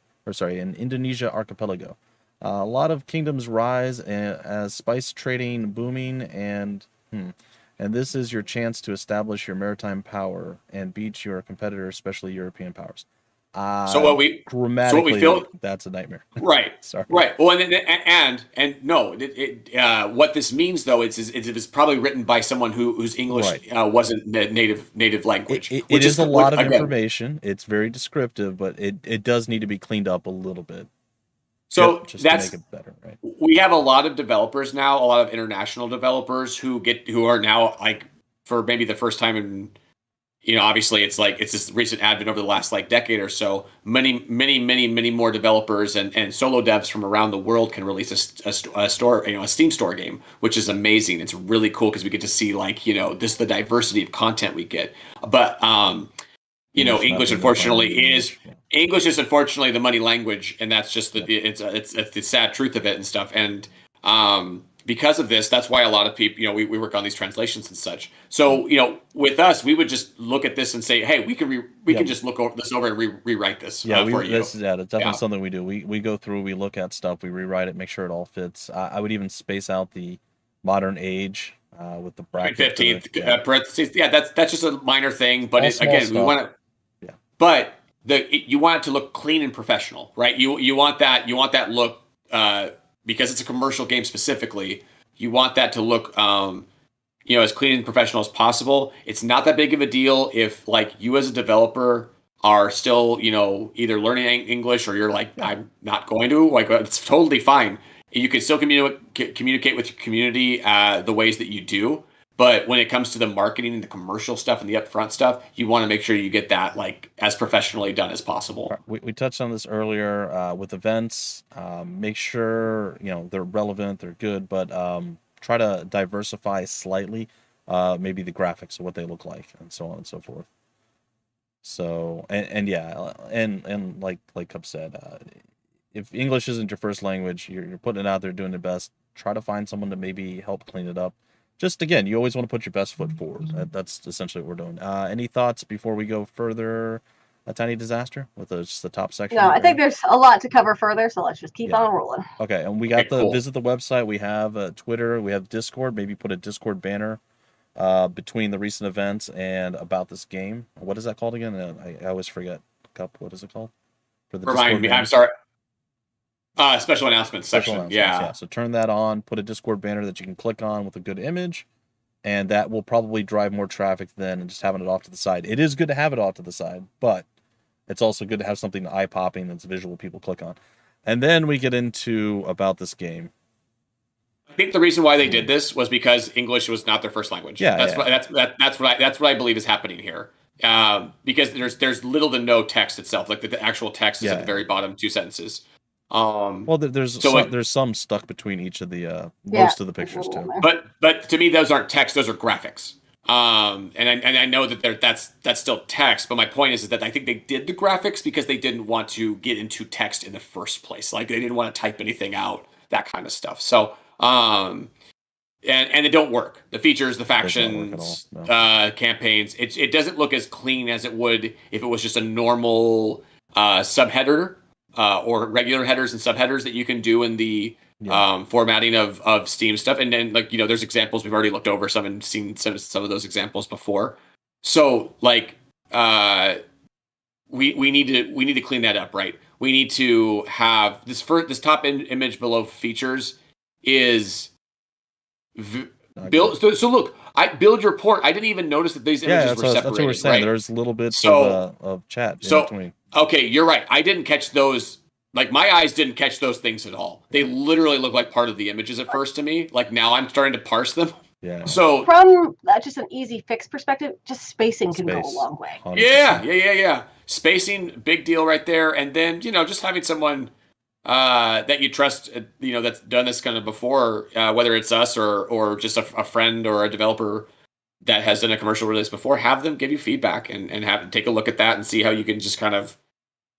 A: archipelago. A lot of kingdoms rise as spice trading booming, and this is your chance to establish your maritime power and beat your competitors, especially European powers.
B: So what we feel,
A: that's a nightmare.
B: Right.
A: Sorry.
B: Right. Well, and no, what this means though is it was probably written by someone whose English wasn't the native language.
A: It is a lot of information. It's very descriptive, but it does need to be cleaned up a little bit.
B: So
A: just to make it better, right?
B: We have a lot of developers now, a lot of international developers who are now, like, for maybe the first time in, obviously it's this recent advent over the last decade or so. Many more developers and solo devs from around the world can release a Steam store game, which is amazing. It's really cool because we get to see this the diversity of content we get. But English unfortunately is the money language, and that's just it's the sad truth of it and stuff. And because of this, that's why a lot of people, we work on these translations and such. So, with us, we would just look at this and say, hey, we can just look over this and rewrite this for you.
A: That's definitely something we do. We go through, we look at stuff, we rewrite it, make sure it all fits. I would even space out the modern age with the bracket.
B: 15th parentheses. Yeah, that's just a minor thing, but we want to. Yeah. But you want it to look clean and professional, right? You want that look. Because it's a commercial game specifically, you want that to look, as clean and professional as possible. It's not that big of a deal if, you as a developer are still, either learning English or you're I'm not going to. It's totally fine. You can still communicate with your community the ways that you do. But when it comes to the marketing and the commercial stuff and the upfront stuff, you want to make sure you get that as professionally done as possible.
A: We touched on this earlier with events. Make sure they're relevant, they're good, but try to diversify slightly. Maybe the graphics of what they look like, and so on and so forth. So and like Cup said, if English isn't your first language, you're putting it out there, doing the best. Try to find someone to maybe help clean it up. Just again, you always want to put your best foot forward. That's essentially what we're doing. Any thoughts before we go further? A tiny disaster with just the top section.
C: No, I think there's a lot to cover further, so let's just keep on rolling.
A: Okay, and we got visit the website. We have Twitter. We have Discord. Maybe put a Discord banner between the recent events and about this game. What is that called again? I always forget. Cup. What is it called?
B: Remind me. I'm sorry. Special announcements section. Yeah.
A: So turn that on, put a Discord banner that you can click on with a good image, and that will probably drive more traffic than just having it off to the side. It is good to have it off to the side, but it's also good to have something eye-popping that's visual people click on. And then we get into about this game.
B: I think the reason why they did this was because English was not their first language. That's what I believe is happening here. Because there's little to no text itself. The actual text is at the very bottom 2 sentences.
A: Well, there's some stuck between each of the most of the pictures too.
B: But to me, those aren't text; those are graphics. And I know that that's still text. But my point is that I think they did the graphics because they didn't want to get into text in the first place. They didn't want to type anything out, that kind of stuff. So and it don't work. The features, the factions, campaigns. It doesn't look as clean as it would if it was just a normal subheader. Or regular headers and subheaders that you can do in the formatting of Steam stuff. And then there's examples. We've already looked over some and seen some of those examples before. So we need to clean that up, right? We need to have this top image below features is build. So look, I build your port. I didn't even notice that these images were separated.
A: That's what we're saying. Right? There's little bits of chat in between.
B: Okay, you're right. I didn't catch those. My eyes didn't catch those things at all. They literally look like part of the images at first to me. Now I'm starting to parse them.
A: Yeah.
C: So from just an easy fix perspective, just spacing can go a long way.
A: 100%.
B: Yeah. Spacing, big deal right there. And then just having someone that you trust, that's done this kind of before, whether it's us or just a friend or a developer that has done a commercial release before, have them give you feedback and take a look at that and see how you can just kind of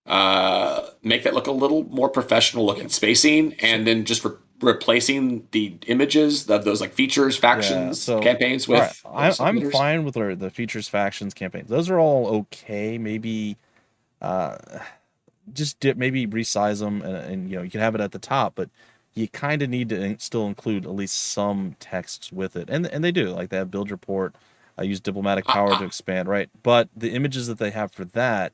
B: make that look a little more professional looking spacing, and then just replacing the images of those like features, factions, campaigns with.
A: I'm fine with the features, factions, campaigns. Those are all okay. Maybe just maybe resize them, and you can have it at the top, but you kind of need to still include at least some text with it, and they do, like they have build report. I use diplomatic power to expand, right? But the images that they have for that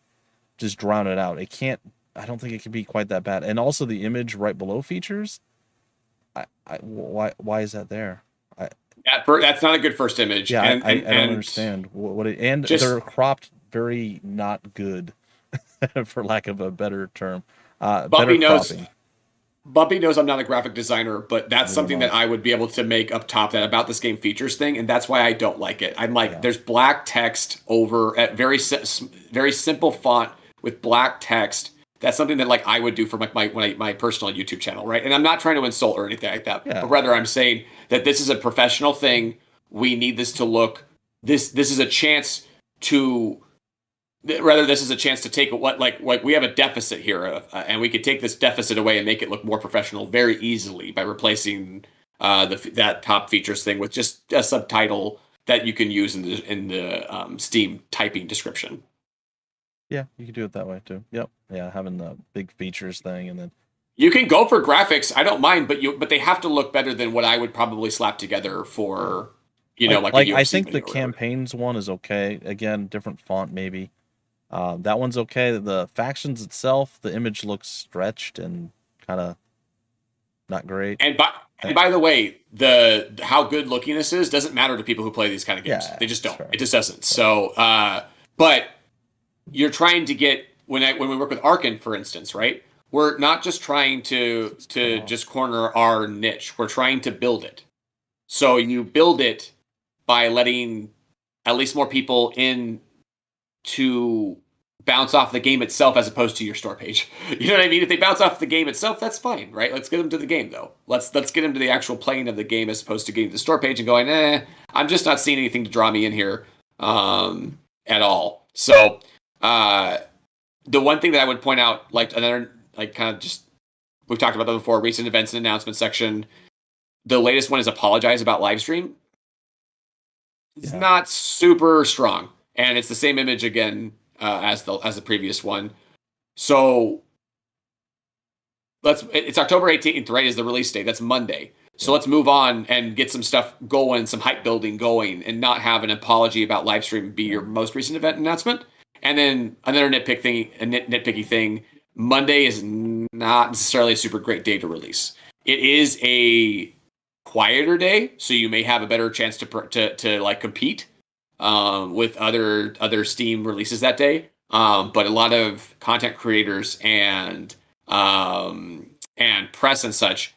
A: just drown it out. It can't. I don't think it can be quite that bad. And also the image right below features. Why is that there?
B: That's not a good first image.
A: Yeah, I don't understand and they're cropped very not good, for lack of a better term.
B: Bumpy knows I'm not a graphic designer, but that's something that I would be able to make up top that about this game features thing, and that's why I don't like it. I'm like, there's black text over at very simple font with black text. That's something that like I would do for my personal YouTube channel, right? And I'm not trying to insult or anything like that, but rather I'm saying that this is a professional thing. We need this to look. This is a chance to. Rather, this is a chance to take what like we have a deficit here, and we could take this deficit away and make it look more professional very easily by replacing that top features thing with just a subtitle that you can use in the Steam typing description.
A: Yeah, you can do it that way too. Yep. Yeah, having the big features thing, and then
B: you can go for graphics. I don't mind, but they have to look better than what I would probably slap together for. Like
A: I think the campaigns one is okay. Again, different font maybe. That one's okay. The factions itself, the image looks stretched and kind of not great.
B: And by the way, how good looking this is doesn't matter to people who play these kind of games. They just don't. Sure. It just doesn't. So, but you're trying to get when we work with Arcen, for instance, right? We're not just trying to just corner our niche. We're trying to build it. So you build it by letting at least more people in to bounce off the game itself as opposed to your store page. You know what I mean? If they bounce off the game itself, that's fine, right? Let's get them to the game though. Let's get them to the actual playing of the game as opposed to getting to the store page and going, I'm just not seeing anything to draw me in here at all. So the one thing that I would point out, like another, like kind of just, we've talked about that before, recent events and announcement section. The latest one is apologize about live stream. It's not super strong. And it's the same image again as the previous one. So it's October 18th, right? Is the release date. That's Monday. So let's move on and get some stuff going, some hype building going, and not have an apology about live stream be your most recent event announcement. And then another nitpicky thing. Monday is not necessarily a super great day to release. It is a quieter day, so you may have a better chance to like compete with other Steam releases that day. But a lot of content creators and press and such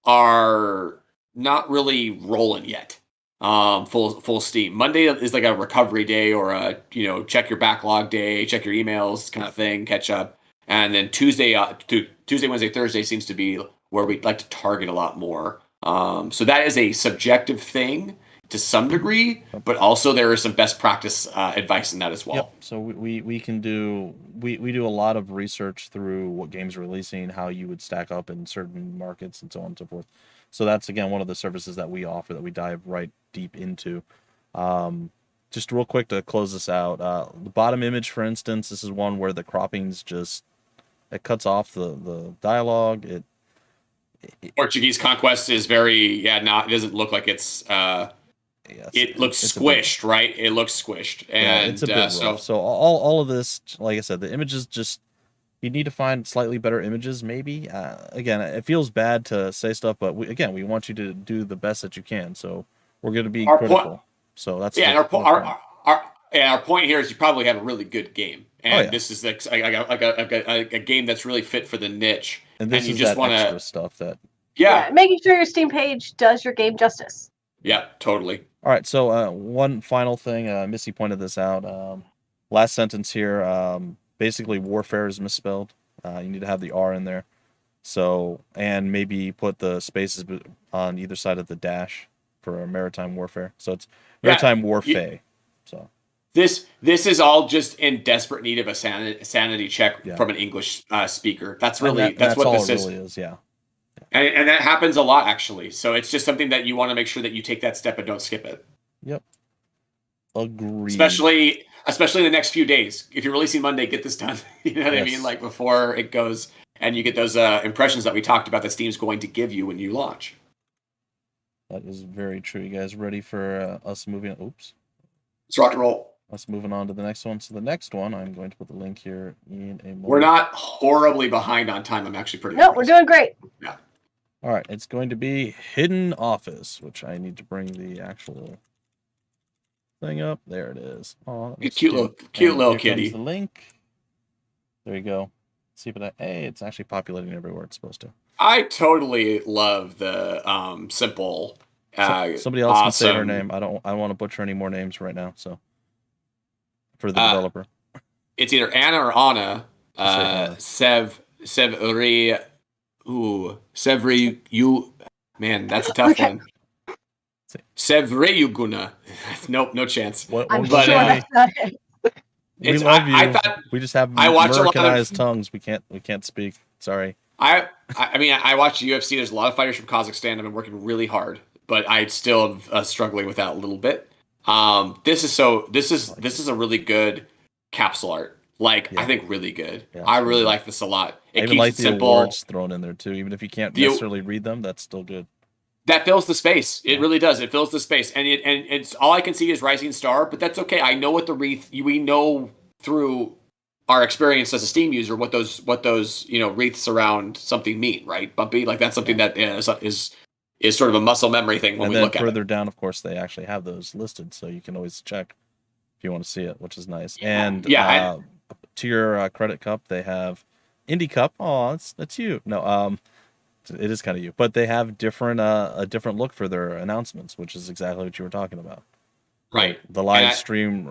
B: are not really rolling yet. Full steam. Monday is like a recovery day or a check your backlog day, check your emails kind of thing, catch up. And then Tuesday, Wednesday, Thursday seems to be where we like to target a lot more. So that is a subjective thing to some degree, but also there is some best practice advice in that as well.
A: Yep. So we can do we do a lot of research through what games are releasing, how you would stack up in certain markets, and so on and so forth. So that's again one of the services that we offer that we dive right deep into. Just real quick to close this out, the bottom image, for instance, this is one where the cropping's just it cuts off the dialogue.
B: Portuguese conquest is very it doesn't look like it's. It looks squished, right? It looks squished, and
A: it's a bit rough. So all of this, like I said, the images just you need to find slightly better images. Maybe again, it feels bad to say stuff, but we want you to do the best that you can. So we're going to be critical. So that's
B: our point here is you probably have a really good game, and this is like a game that's really fit for the niche.
A: And this is just extra stuff that
C: making sure your Steam page does your game justice.
B: Yeah, totally.
A: All right, so one final thing, Missy pointed this out. Last sentence here, basically warfare is misspelled. You need to have the R in there. So, and maybe put the spaces on either side of the dash for maritime warfare. So it's maritime warfare. So
B: This is all just in desperate need of a sanity check from an English speaker. That's really that's what
A: all
B: this
A: it really is. Yeah.
B: And that happens a lot, actually. So it's just something that you want to make sure that you take that step and don't skip it.
A: Yep. Agreed.
B: Especially in the next few days. If you're releasing Monday, get this done. You know what I mean? Like before it goes, and you get those impressions that we talked about that Steam's going to give you when you launch.
A: That is very true. You guys ready for us moving? Oops.
B: Let's rock and roll.
A: Let's moving on to the next one. So the next one, I'm going to put the link here in a moment.
B: We're not horribly behind on time. I'm actually pretty
C: No, we're doing great.
B: Yeah.
A: All right. It's going to be Hidden Office, which I need to bring the actual thing up. There it is. Oh,
B: cute little kitty.
A: The link. There you go. See if it's actually populating everywhere it's supposed to.
B: I totally love the simple.
A: Somebody else can say her name. I don't want to butcher any more names right now. So for the developer,
B: it's either Anna or Anna. Sevri. You. Man, that's a tough one. Sevreyuguna. Nope, no chance.
C: I'm sure that's not it.
A: We love you. We just have Americanized tongues. We can't speak. Sorry.
B: I mean, I watch UFC. There's a lot of fighters from Kazakhstan. I've been working really hard, but I still am struggling with that a little bit. This is a really good capsule art. I think really good. Yeah, I really like this a lot.
A: I even like the simple. Awards thrown in there too. Even if you can't necessarily read them, that's still good.
B: That fills the space. It really does. It fills the space, and it's all I can see is Rising Star. But that's okay. I know what the wreath. We know through our experience as a Steam user what those wreaths around something mean, right? Bumpy, that's something that is sort of a muscle memory thing when we look at it.
A: Further down, of course, they actually have those listed, so you can always check if you want to see it, which is nice. And to your credit cup, they have Indie Cup. Oh, that's you. No, it is kind of you, but they have a different look for their announcements, which is exactly what you were talking about.
B: Right.
A: The live stream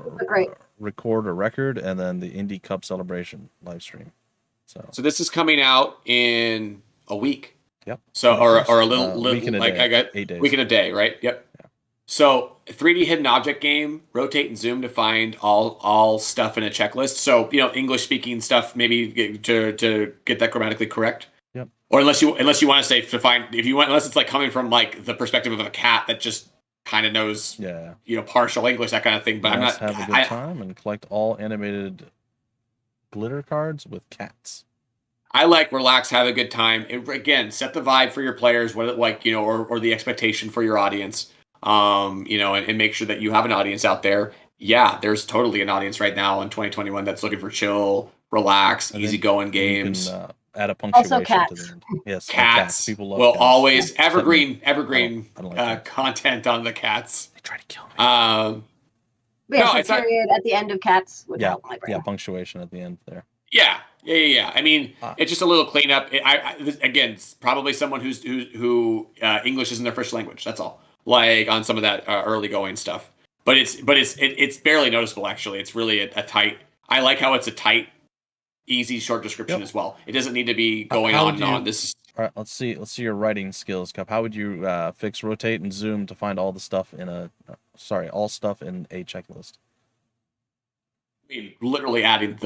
A: record or record, and then the Indie Cup celebration live stream. So
B: this is coming out in a week.
A: Yep.
B: So or a little
A: week and a day.
B: I got 8 days. Week and a day, right? Yep. Yeah. So 3D hidden object game, rotate and zoom to find all stuff in a checklist. So English speaking stuff, maybe to get that grammatically correct.
A: Yep.
B: Or unless you want to say to find unless it's coming from the perspective of a cat that just kind of knows partial English, that kind of thing. But I'm not
A: have a good time and collect all animated glitter cards with cats.
B: I like relax, have a good time. Again, set the vibe for your players, what or the expectation for your audience. And make sure that you have an audience out there. Yeah, there's totally an audience right now in 2021 that's looking for chill, relax, easygoing games.
A: You can, add a punctuation
C: also cats.
A: to them. Yes,
B: cats.
A: People love
B: cats.
A: Always
B: evergreen
A: I don't like
B: content on the cats.
A: They try to kill me.
C: It's period at the end of cats would help my brain.
A: Yeah, punctuation at the end there.
B: Yeah. I mean, it's just a little cleanup. Again, probably someone who English isn't their first language. That's all. On some of that early going stuff, but it's barely noticeable. Actually, it's really a tight. I like how it's a tight, easy, short description as well. It doesn't need to be going on and on.
A: All right, let's see your writing skills, Cup. How would you fix rotate and zoom to find all stuff in a checklist?
B: I mean, literally adding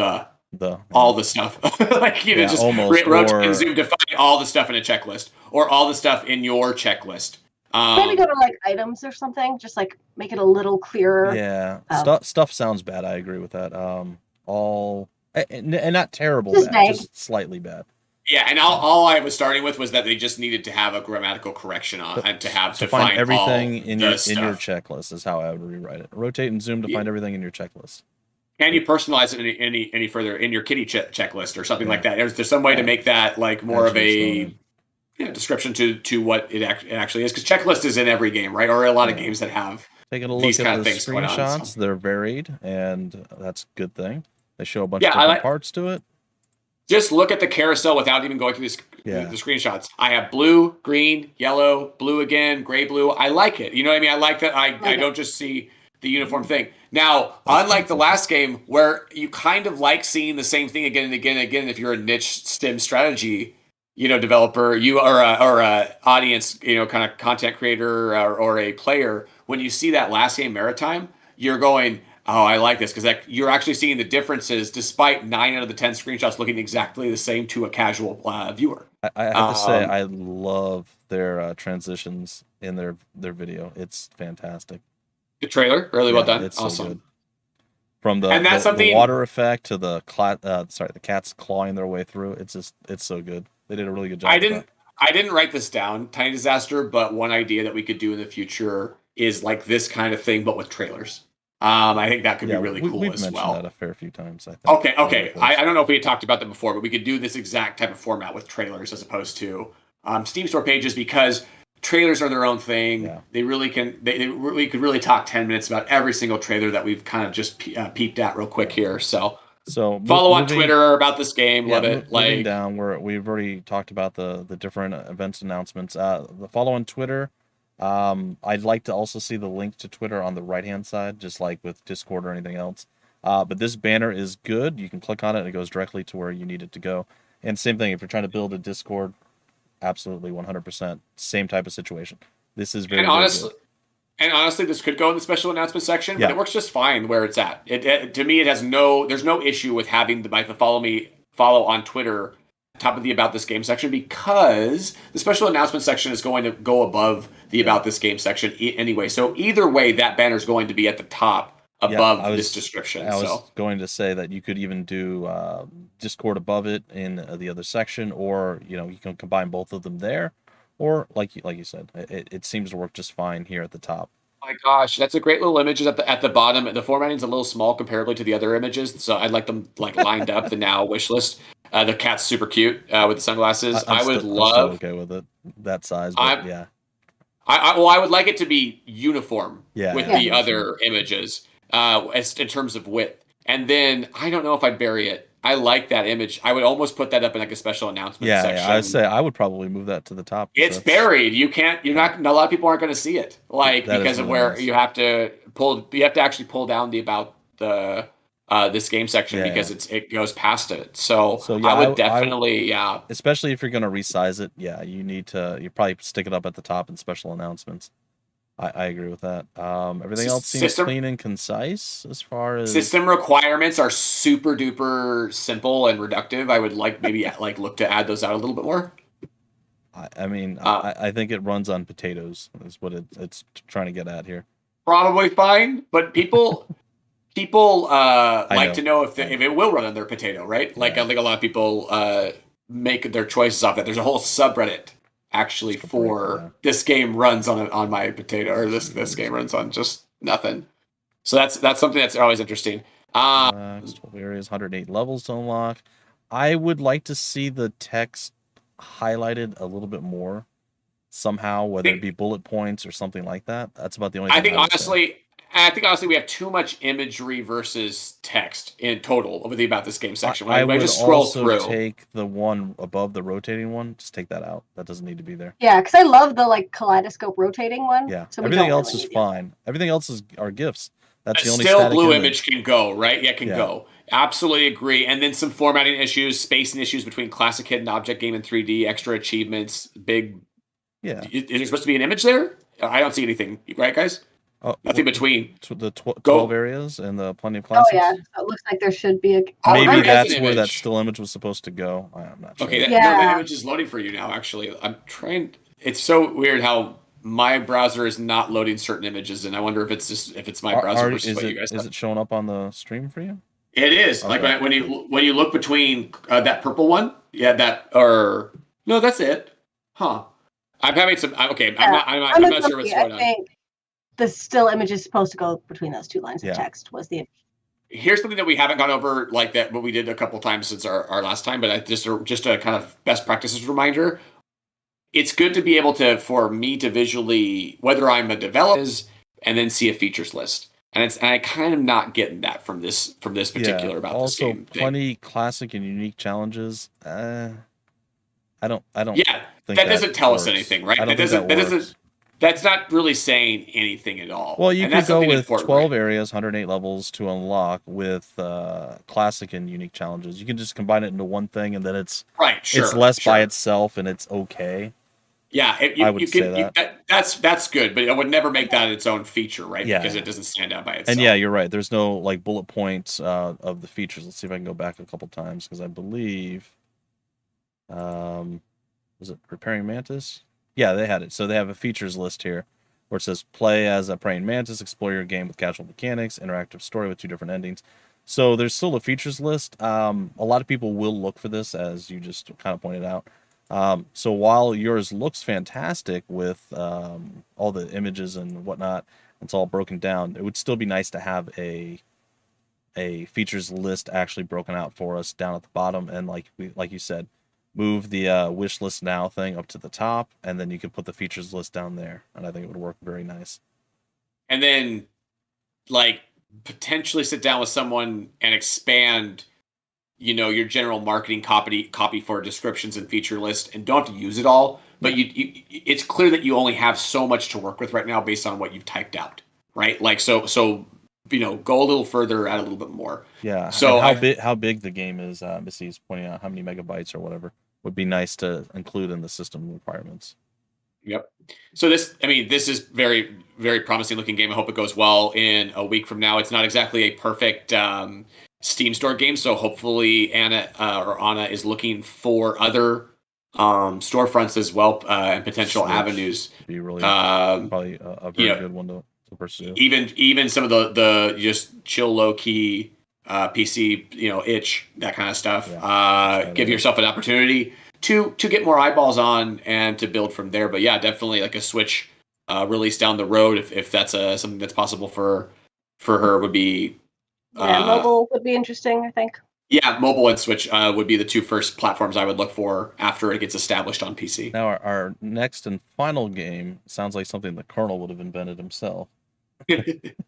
A: all
B: the stuff, just rotate and zoom to find all the stuff in a checklist or all the stuff in your checklist.
C: Maybe go to items or something. Just make it a little clearer.
A: Yeah, stuff sounds bad. I agree with that. All and not terrible, just slightly bad.
B: Yeah, and all I was starting with was that they just needed to have a grammatical correction on and to find
A: everything in your checklist is how I would rewrite it. Rotate and zoom to find everything in your checklist.
B: Can you personalize it any further in your kitty checklist or something like that? There's some way to make that more of a description to what it actually is, because checklist is in every game, right? Or a lot of games that have
A: taking a look
B: these
A: at
B: kind of
A: the
B: things
A: screenshots. They're varied, and that's a good thing. They show a bunch of different parts to it.
B: Just look at the carousel without even going through the screenshots. I have blue, green, yellow, blue again, gray, blue. I like it. You know what I mean? I like that. I don't just see the uniform thing. Now, unlike the last game where you kind of like seeing the same thing again and again and again, if you're a niche STEM strategy, developer, you are a audience, kind of content creator or a player, when you see that last game Maritime, you're going, Oh, I like this because you're actually seeing the differences despite 9 out of the 10 screenshots looking exactly the same to a casual viewer.
A: I have to say, I love their transitions in their video. It's fantastic.
B: The trailer, really well done.
A: It's
B: Awesome.
A: so good. From
B: And that's
A: the
B: something-
A: water effect to the the cats clawing their way through. It's so good. They did a really good job.
B: I didn't write this down, Tiny Disaster, but one idea that we could do in the future is like this kind of thing, but with trailers. I think that could be really cool
A: we've
B: as
A: mentioned
B: well.
A: that a fair few times, I think.
B: Okay. I don't know if we had talked about that before, but we could do this exact type of format with trailers as opposed to Steam store pages, because trailers are their own thing.
A: Yeah.
B: They really can. We could really talk 10 minutes about every single trailer that we've kind of just peeped at real quick here. So follow on Twitter about this game. Love it.
A: Moving down, we've already talked about the different events announcements. The follow on Twitter. I'd like to also see the link to Twitter on the right-hand side, just like with Discord or anything else. But this banner is good. You can click on it and it goes directly to where you need it to go. And same thing, if you're trying to build a Discord, absolutely 100%. Same type of situation. This is very,
B: and honestly, this could go in the special announcement section, but it works just fine where it's at. To me, there's no issue with having the follow on Twitter top of the About This Game section, because the special announcement section is going to go above the About This Game section anyway. So either way, that banner is going to be at the top above this description.
A: I was going to say that you could even do Discord above it in the other section, or you can combine both of them there, or like you said, it seems to work just fine here at the top.
B: Oh my gosh, that's a great little images at the bottom. The formatting's a little small comparably to the other images, so I'd like them lined up. The now wish list. The cat's super cute with the sunglasses.
A: I'm still okay with it that size, but yeah.
B: I would like it to be uniform with the other images in terms of width. And then I don't know if I'd bury it. I like that image. I would almost put that up in like a special announcement section. Yeah,
A: I'd say I would probably move that to the top.
B: It's buried. You can't. You're not. A lot of people aren't going to see it, because of where you have to pull. You have to actually pull down this game section because it goes past it. So I would definitely
A: especially if you're going to resize it. Yeah, you probably stick it up at the top in special announcements. I agree with that. Everything else seems clean and concise as far as
B: system requirements are super duper simple and reductive. I would maybe look to add those out a little bit more.
A: I think it runs on potatoes is what it's trying to get at here.
B: Probably fine, but people like to know if it will run on their potato, right? I think a lot of people make their choices off that. There's a whole subreddit actually for this game runs on my potato, or this game runs on just nothing. So that's something that's always interesting.
A: 12 areas, 108 levels to unlock. I would like to see the text highlighted a little bit more somehow, whether it be bullet points or something like that. That's about the only thing
B: I think honestly we have too much imagery versus text in total over the About This Game section.
A: I would
B: just scroll
A: also
B: through.
A: Take the one above the rotating one. Just take that out. That doesn't need to be there.
C: Yeah, because I love the kaleidoscope rotating one.
A: Yeah,
C: so
A: everything else is fine. Everything else are GIFs. That's the only
B: still blue image can go, right? Yeah, go. Absolutely agree. And then some formatting issues, spacing issues between classic hidden object game and 3D, extra achievements, big.
A: Yeah.
B: Is there supposed to be an image there? I don't see anything, right, guys? Nothing between
A: the 12 areas and the plenty of classics.
C: Oh yeah, so it looks like there should be a.
A: Maybe that's where that still image was supposed to go. I'm not sure.
B: Okay, that image is loading for you now. Actually, I'm trying. It's so weird how my browser is not loading certain images, and I wonder if it's my browser versus what you guys have.
A: Is it showing up on the stream for you?
B: It is. Okay. Like when you look between that purple one, no, that's it. Huh? I'm having some. Okay, yeah. I'm not sure what's going on.
C: I think the still image is supposed to go between those two lines of text. Was the
B: Here's something that we haven't gone over like that, but we did a couple times since our last time. But just a kind of best practices reminder. It's good to be able for me to visually, whether I'm a developer, and then see a features list. And I kind of not getting that from this particular About This Game.
A: Also, plenty classic and unique challenges. I don't.
B: Yeah, that doesn't tell us anything, right? That's not really saying anything at all.
A: Well, you could go with 12 areas, 108 levels to unlock with classic and unique challenges. You can just combine it into one thing, and then it's less by itself, and it's okay.
B: Yeah,
A: I would say that.
B: that's good, but I would never make that its own feature, right?
A: Yeah.
B: Because it doesn't stand out by itself.
A: And yeah, you're right. There's no like bullet points of the features. Let's see if I can go back a couple times because I believe, was it Repairing Mantis? Yeah, they had it. So they have a features list here where it says play as a praying mantis, explore your game with casual mechanics, interactive story with 2 different endings. So there's still a features list. A lot of people will look for this, as you just kind of pointed out. So while yours looks fantastic with all the images and whatnot, it's all broken down, it would still be nice to have a features list actually broken out for us down at the bottom, and like you said, move the wish list now thing up to the top, and then you could put the features list down there, and I think it would work very nice.
B: And then like potentially sit down with someone and expand, your general marketing copy for descriptions and feature list, and don't have to use it all, but it's clear that you only have so much to work with right now based on what you've typed out, right? Like so go a little further, add a little bit more.
A: Yeah.
B: So
A: how big the game is, Missy is pointing out how many megabytes or whatever would be nice to include in the system requirements.
B: Yep. So this is very, very promising looking game. I hope it goes well in a week from now. It's not exactly a perfect Steam store game, so hopefully Anna is looking for other storefronts as well, and potential
A: Switch
B: avenues.
A: would be really probably a very good one to pursue.
B: Even some of the just chill low key PC, itch, that kind of stuff. Yeah. Give yourself an opportunity to get more eyeballs on and to build from there. But yeah, definitely like a Switch release down the road, if that's something that's possible for her, would be.
C: Mobile would be interesting, I think.
B: Yeah, mobile and Switch would be the 2 first platforms I would look for after it gets established on PC.
A: Now, our next and final game sounds like something the Colonel would have invented himself.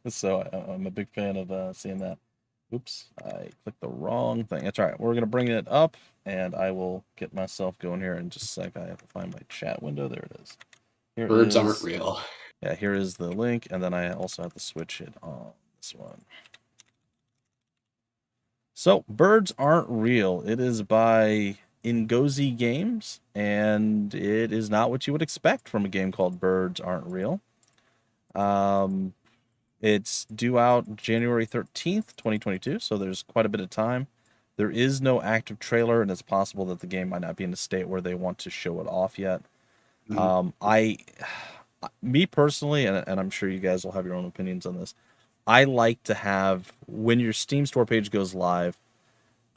A: So I'm a big fan of seeing that. Oops, I clicked the wrong thing. That's all right. We're going to bring it up, and I will get myself going here in just a sec. I have to find my chat window. There it is. Here
B: Birds aren't real.
A: Yeah, here is the link, and then I also have to switch it on this one. So, Birds Aren't Real. It is by Arcen Games, and it is not what you would expect from a game called Birds Aren't Real. It's due out January 13th, 2022, so there's quite a bit of time. There is no active trailer, and it's possible that the game might not be in a state where they want to show it off yet. Me personally, and I'm sure you guys will have your own opinions on this, I like to have, when your Steam store page goes live,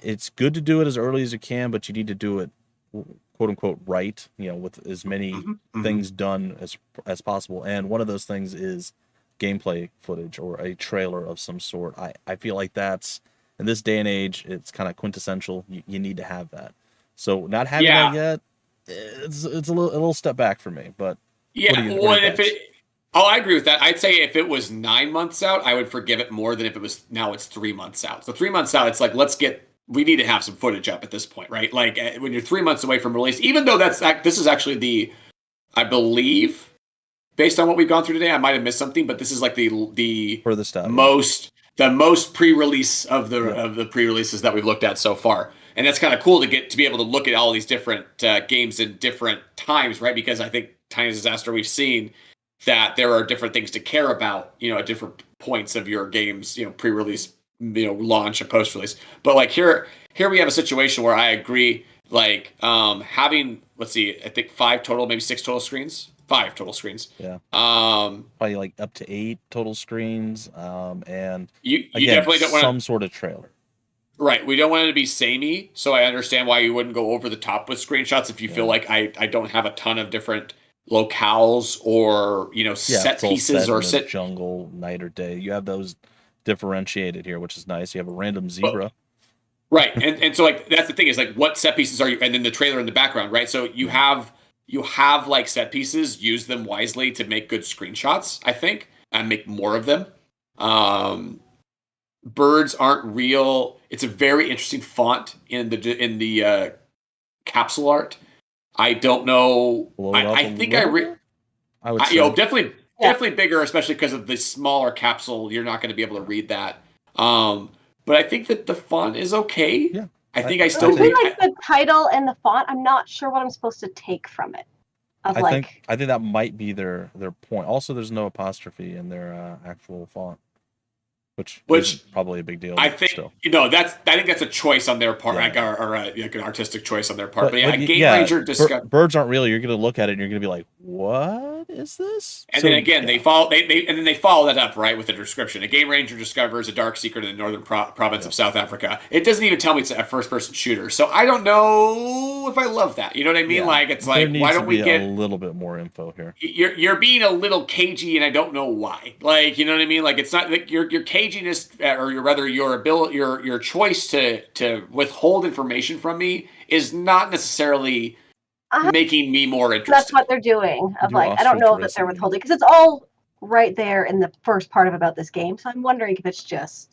A: it's good to do it as early as you can, but you need to do it, quote unquote, right, with as many things done as possible. And one of those things is gameplay footage or a trailer of some sort. I feel like that's, in this day and age, it's kind of quintessential. You need to have that. So not having that yet, it's a little step back for me. But
B: I agree with that. I'd say if it was 9 months out, I would forgive it more than if it was now it's 3 months out. So 3 months out, it's like we need to have some footage up at this point, right? Like when you're 3 months away from release, even though this is actually I believe, based on what we've gone through today, I might have missed something, but this is like the
A: furthest out,
B: the most pre-release of the pre-releases that we've looked at so far. And that's kind of cool to be able to look at all these different games in different times, right? Because I think Tiny Disaster, we've seen that there are different things to care about, at different points of your game's, pre-release, launch and post-release. But like here we have a situation where I agree, like having, let's see, I think 5 total, maybe 6 total screens. 5 total screens.
A: Yeah. Probably like up to 8 total screens. And
B: you definitely don't want
A: some sort of trailer.
B: Right. We don't want it to be samey, so I understand why you wouldn't go over the top with screenshots if you feel like I don't have a ton of different locales or set pieces or set
A: jungle, night or day. You have those differentiated here, which is nice. You have a random zebra.
B: Right. And so like that's the thing is like what set pieces are you, and then the trailer in the background, right? So you have like set pieces, use them wisely to make good screenshots, I think, and make more of them. Birds Aren't Real. It's a very interesting font in the capsule art. I don't know. I think I would say definitely bigger, especially because of the smaller capsule. You're not going to be able to read that. But I think that the font is okay.
A: Yeah.
B: I think I still
C: like the title and the font. I'm not sure what I'm supposed to take from it. of
A: I think that might be their point. Also, there's no apostrophe in their actual font, which is probably a big deal.
B: I
A: But
B: think
A: still.
B: I think that's a choice on their part,
A: Yeah.
B: like, or like an artistic choice on their part. But,
A: But
B: Game Ranger discovered.
A: Birds aren't real. You're gonna look at it and you're gonna be like, "What is this?"
B: And then again, they follow that up, right, with a description. A Game Ranger discovers a dark secret in the northern province of South Africa. It doesn't even tell me it's a first-person shooter, so I don't know if I love that. You know what I mean?
A: Yeah.
B: Like, it's
A: there
B: like,
A: needs
B: why
A: to
B: don't we
A: be
B: get
A: a little bit more info here?
B: You're being a little cagey, and I don't know why. Like, you know what I mean? Like, it's not like your caginess, or your ability, your choice to withhold information from me is not necessarily making me more interested.
C: That's what they're doing. Of like, I don't know that they're withholding because it's all right there in the first part of about this game. So I'm wondering if it's just.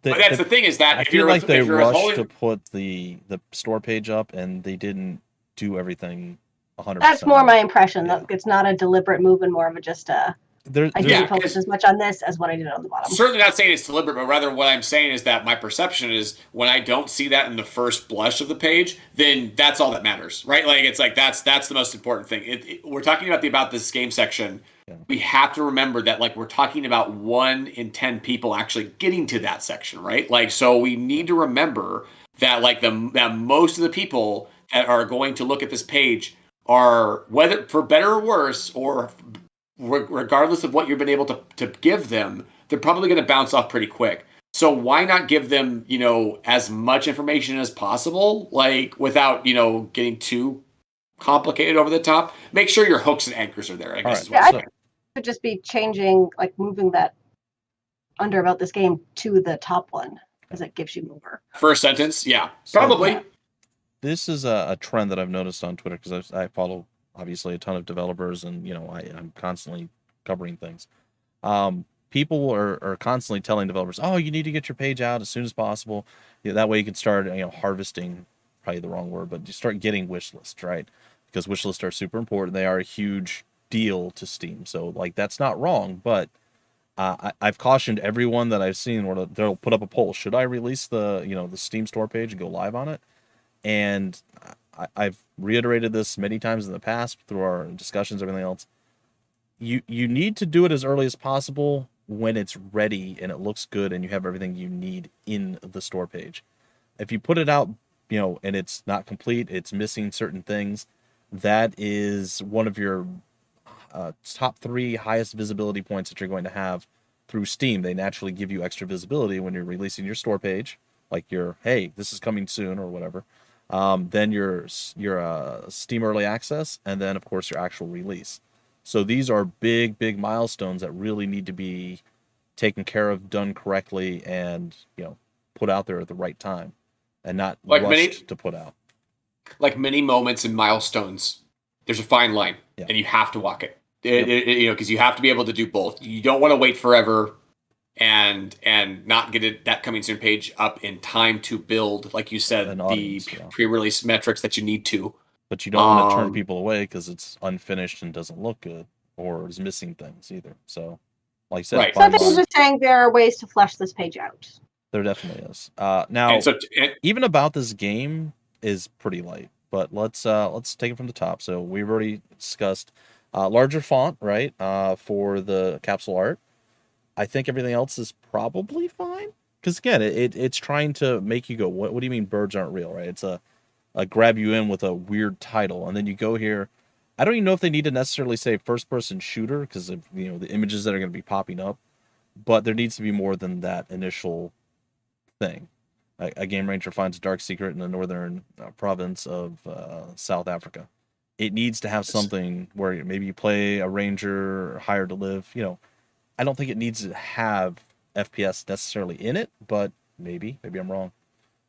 B: But that's the thing is that
A: I feel like they rushed to put the store page up and they didn't do everything 100%.
C: That's more my impression. That it's not a deliberate move and more of a just a. I didn't focus as much on this as what I did on the bottom.
B: Certainly not saying it's deliberate, but rather what I'm saying is that my perception is when I don't see that in the first blush of the page, then that's all that matters, right? Like, it's like that's the most important thing. We're talking about this game section. Yeah. We have to remember that, like, we're talking about 1 in 10 people actually getting to that section, right? Like, so we need to remember that, like, that most of the people that are going to look at this page are, whether for better or worse, or regardless of what you've been able to give them, they're probably going to bounce off pretty quick. So why not give them, as much information as possible, like, without, getting too complicated over the top? Make sure your hooks and anchors are there, I guess.
C: I think it would just be changing, like, moving that under about this game to the top one, because it gives you more.
B: First sentence, yeah. Probably. So,
A: this is a trend that I've noticed on Twitter, because I follow obviously a ton of developers, and I'm constantly covering things. People are constantly telling developers, "Oh, you need to get your page out as soon as possible. That way you can start harvesting." Probably the wrong word, but you start getting wish lists, right? Because wish lists are super important. They are a huge deal to Steam. So, like, that's not wrong, but I've cautioned everyone that I've seen where they'll put up a poll: should I release the Steam store page and go live on it? And I've reiterated this many times in the past through our discussions, everything else. You need to do it as early as possible when it's ready and it looks good and you have everything you need in the store page. If you put it out, and it's not complete, it's missing certain things, that is one of your top 3 highest visibility points that you're going to have through Steam. They naturally give you extra visibility when you're releasing your store page, like hey, this is coming soon or whatever. Then your Steam Early Access, and then, of course, your actual release. So these are big milestones that really need to be taken care of, done correctly, and put out there at the right time, and not rushed to put out. Like
B: many moments and milestones, there's a fine line, and you have to walk it. Because you have to be able to do both. You don't want to wait forever and not get that coming soon page up in time to build, like you said, the pre-release metrics that you need to.
A: But you don't want to turn people away because it's unfinished and doesn't look good, or is missing things either. So, like I said,
C: right. So I think we're just saying there are ways to flesh this page out.
A: There definitely is. Now, even about this game is pretty light, but let's take it from the top. So we've already discussed larger font, right? For the capsule art. I think everything else is probably fine. Because again, it's trying to make you go, what do you mean birds aren't real, right? It's a grab you in with a weird title, and then you go here. I don't even know if they need to necessarily say first-person shooter because of the images that are going to be popping up, but there needs to be more than that initial thing. A Game Ranger finds a dark secret in the northern province of South Africa. It needs to have something where maybe you play a ranger, hired to live. I don't think it needs to have FPS necessarily in it, but maybe I'm wrong.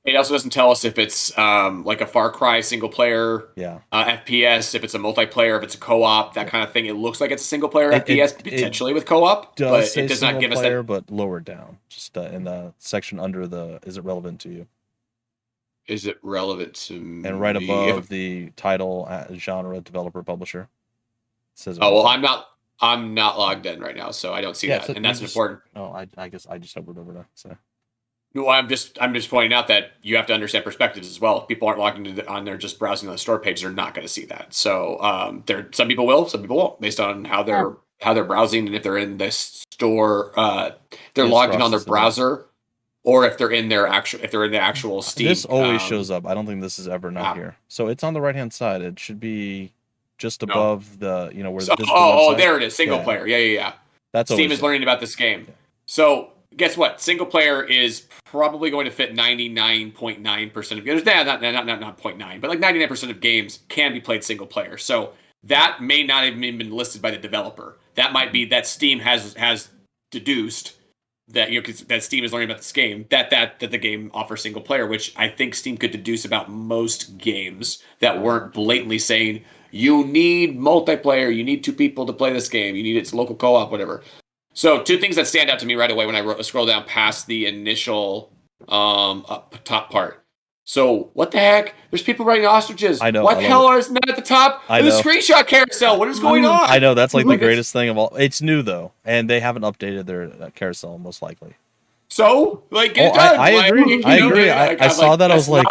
B: It also doesn't tell us if it's like a Far Cry single player FPS, if it's a multiplayer, if it's a co-op, that kind of thing. It looks like it's a single player FPS, potentially with co-op, but it does not give us that.
A: But lower down, just in the section under the, is it relevant to you?
B: Is it relevant to me?
A: And right above the title, genre, developer, publisher, it says.
B: Oh, well, I'm not logged in right now, so I don't see that, and that's important.
A: Oh, I guess I just hovered over that. So.
B: Well, I'm just pointing out that you have to understand perspectives as well. If people aren't logged into on there just browsing on the store page, they're not going to see that. So there, some people will, some people won't, based on how they're browsing and if they're in this store, they're logged in on their browser, or if they're in their actual Steam.
A: This always shows up. I don't think this is ever not here. So it's on the right hand side. It should be just above the where.
B: So, there it is. Single player. Yeah.
A: That's
B: Steam is learning about this game. Yeah. So guess what? Single player is probably going to fit 99.9% of games. Not 0.9, but like 99% of games can be played single player. So that may not have even been listed by the developer. That might be that Steam has deduced that that Steam is learning about this game that the game offers single player, which I think Steam could deduce about most games that weren't blatantly saying you need multiplayer, you need 2 people to play this game, you need its local co-op, whatever. So 2 things that stand out to me right away when I scroll down past the initial top part. So what the heck? There's people riding ostriches.
A: I know.
B: What the hell is that at the top?
A: I
B: know.
A: The
B: screenshot carousel. What is going on?
A: I know. That's like the greatest thing of all. It's new though, and they haven't updated their carousel most likely.
B: So get it done.
A: I agree. I agree. I saw that. I was like,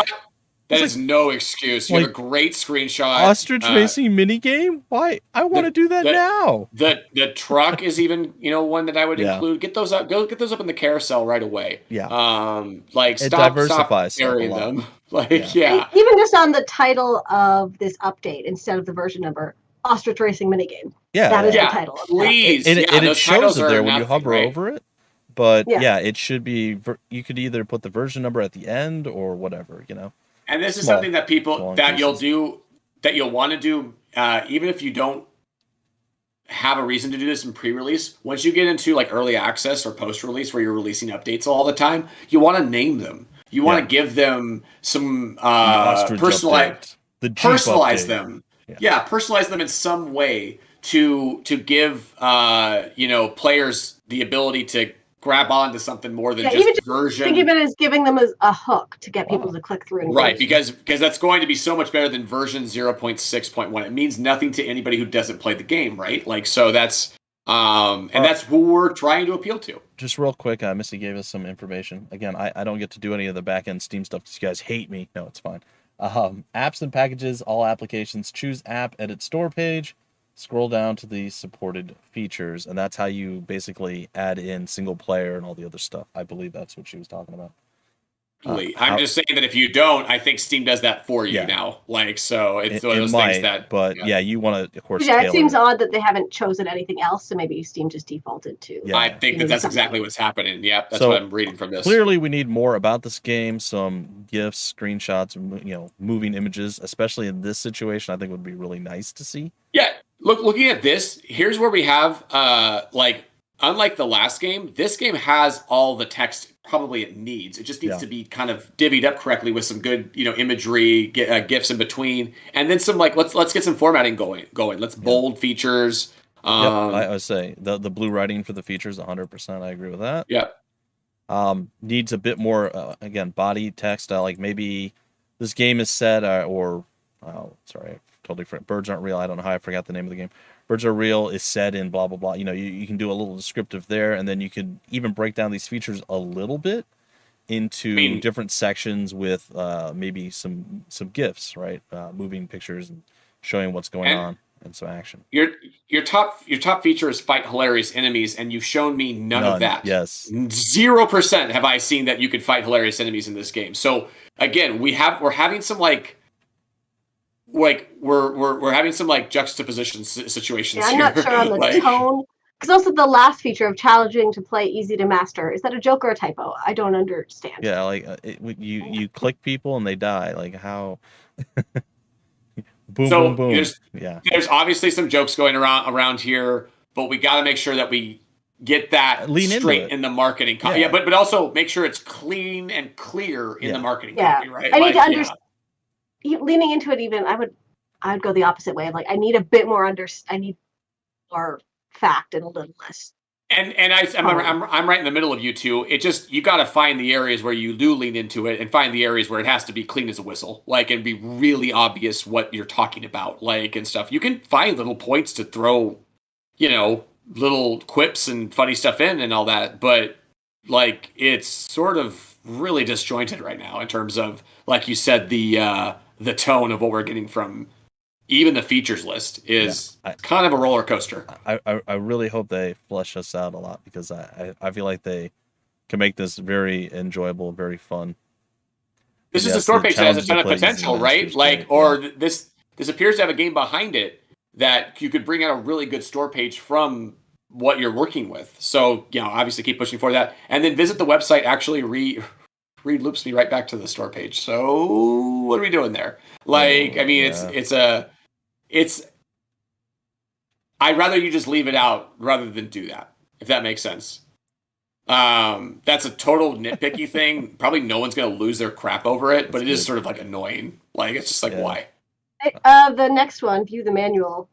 B: that is no excuse. You have a great screenshot.
A: Ostrich racing mini game? Why? I want to do that now.
B: The truck is even one that I would include. Get those up. Go get those up in the carousel right away.
A: Yeah.
B: Stop burying them.
C: Even just on the title of this update instead of the version number, Ostrich Racing Minigame.
A: Yeah.
C: That is the title.
B: Please.
A: And it shows it there when you hover over it. But it should be. You could either put the version number at the end or whatever.
B: And this is something that you'll want to do, even if you don't have a reason to do this in pre-release. Once you get into like early access or post-release where you're releasing updates all the time, you want to name them. You want to give them some personalize them. Personalize them in some way to give players the ability to grab onto something more than just version.
C: Think of it as giving them as a hook to get people to click through.
B: Right, because that's going to be so much better than version 0.6.1. It means nothing to anybody who doesn't play the game, right? So that's and that's who we're trying to appeal to.
A: Just real quick, Missy gave us some information. Again, I don't get to do any of the back end Steam stuff because you guys hate me. No, it's fine. Apps and packages, all applications. Choose app, edit store page. Scroll down to the supported features, and that's how you basically add in single player and all the other stuff. I believe that's what she was talking about.
B: I'm just saying that if you don't, I think Steam does that for you now. So it's one of those things that.
A: But you want to, of course.
C: Yeah, it seems odd that they haven't chosen anything else, so maybe Steam just defaulted to.
B: Yeah. I think that's exactly what's happening. Yeah, that's what I'm reading from this.
A: Clearly, we need more about this game. Some GIFs, screenshots, moving images, especially in this situation. I think would be really nice to see.
B: Yeah, looking at this, here's where we have unlike the last game, this game has all the text probably it needs. It just needs to be kind of divvied up correctly with some good, imagery, GIFs in between, and then some let's get some formatting going. Let's bold features.
A: I would say the blue writing for the features, 100%. I agree with that.
B: Yeah.
A: Needs a bit more again body text. Like maybe this game is set totally forgot. Birds Aren't Real. I don't know how I forgot the name of the game. Birds Are Real is said in blah, blah, blah. You can do a little descriptive there, and then you could even break down these features a little bit into different sections with maybe some GIFs, right? Moving pictures and showing what's going on and some action.
B: Your top feature is fight hilarious enemies, and you've shown me none of that.
A: Yes.
B: 0% have I seen that you could fight hilarious enemies in this game. So again, we're having some we're having some juxtaposition situations.
C: I'm not sure on the tone, because also the last feature of challenging to play easy to master, is that a joke or a typo? I don't understand.
A: Yeah, you click people and they die. How? Boom, boom, boom.
B: There's obviously some jokes going around here, but we got to make sure that we get that straight in the marketing copy. But also make sure it's clean and clear in the marketing copy, right?
C: I need to understand. Leaning into it, even I'd go the opposite way. I need a bit more I need more fact and a little less.
B: And I'm right in the middle of you two. It just, you got to find the areas where you do lean into it, and find the areas where it has to be clean as a whistle, and be really obvious what you're talking about, and stuff. You can find little points to throw, little quips and funny stuff in and all that, but it's sort of really disjointed right now in terms of, like you said, the tone of what we're getting from even the features list is kind of a roller coaster.
A: I really hope they flesh us out a lot, because I feel like they can make this very enjoyable, very fun.
B: This is a store page that has a ton of potential, right? Like, or this appears to have a game behind it that you could bring out a really good store page from what you're working with. So, obviously keep pushing for that. And then visit the website actually re-loops me right back to the store page. So what are we doing there? Like, it's I'd rather you just leave it out rather than do that, if that makes sense. That's a total nitpicky thing. Probably no one's going to lose their crap over it, but it is sort of like annoying. Like, it's just like, why?
C: The next one, view the manual,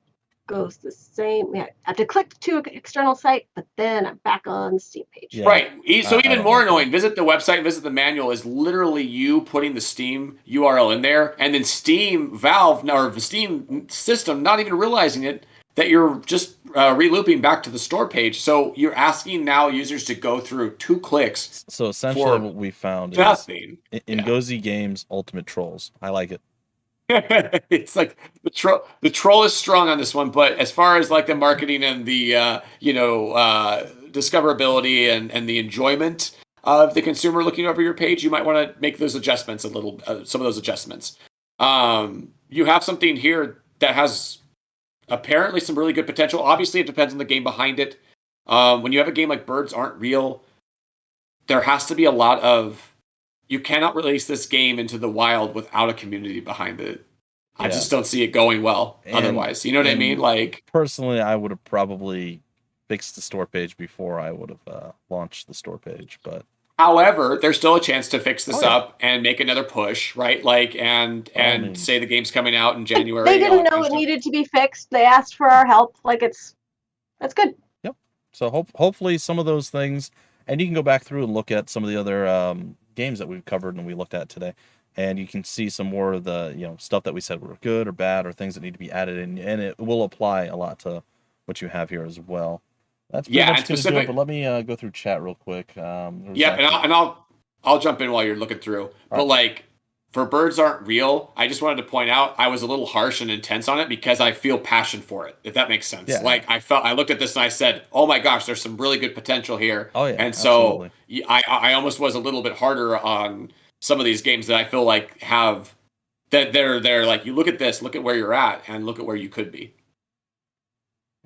C: goes the same. Yeah, I have to click to an external site, but then I'm back on the Steam page.
B: Yeah. Right. So even more annoying, visit the website, visit the manual is literally you putting the Steam URL in there, and then Valve, or the Steam system not even realizing it, that you're just re-looping back to the store page. So you're asking now users to go through 2 clicks.
A: So essentially what we found is Ngozi Games Ultimate Trolls. I like it.
B: It's like the troll is strong on this one, but as far as like the marketing and the discoverability and the enjoyment of the consumer looking over your page, you might want to make those adjustments some of those adjustments. You have something here that has apparently some really good potential. Obviously, it depends on the game behind it. When you have a game like Birds Aren't Real, there has to be a lot of... You cannot release this game into the wild without a community behind it. I just don't see it going well otherwise. You know what I mean? Like,
A: personally, I would have probably fixed the store page before I would have launched the store page. But
B: however, there's still a chance to fix this up and make another push, right? Like, and say the game's coming out in January.
C: They didn't know it needed to be fixed. They asked for our help. Like, that's good.
A: Yep. So hopefully some of those things, and you can go back through and look at some of the other games that we've covered and we looked at today, and you can see some more of the stuff that we said were good or bad, or things that need to be added in, and it will apply a lot to what you have here as well. That's pretty much going to do it, but let me go through chat real quick.
B: And I'll jump in while you're looking through. But like, for Birds Aren't Real, I just wanted to point out I was a little harsh and intense on it because I feel passion for it, if that makes sense. Yeah. Like, I looked at this and I said, oh my gosh, there's some really good potential here.
A: Oh yeah,
B: and so I almost was a little bit harder on some of these games that I feel like have, that they're like, you look at this, look at where you're at, and look at where you could be.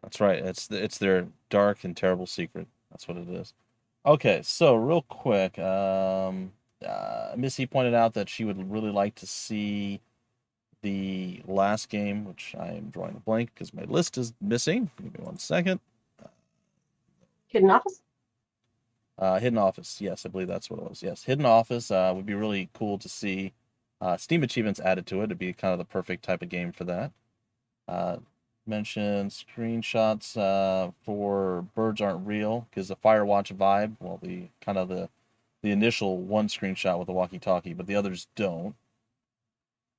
A: That's right. It's their dark and terrible secret. That's what it is. Okay, so real quick, Missy pointed out that she would really like to see the last game, which I am drawing a blank because my list is missing. Give me 1 second.
C: Hidden Office?
A: Hidden Office. Yes, I believe that's what it was. Yes, Hidden Office would be really cool to see Steam achievements added to it. It'd be kind of the perfect type of game for that. Mentioned screenshots for Birds Aren't Real, because the Firewatch vibe, well, the kind of the initial one screenshot with the walkie-talkie, but the others don't.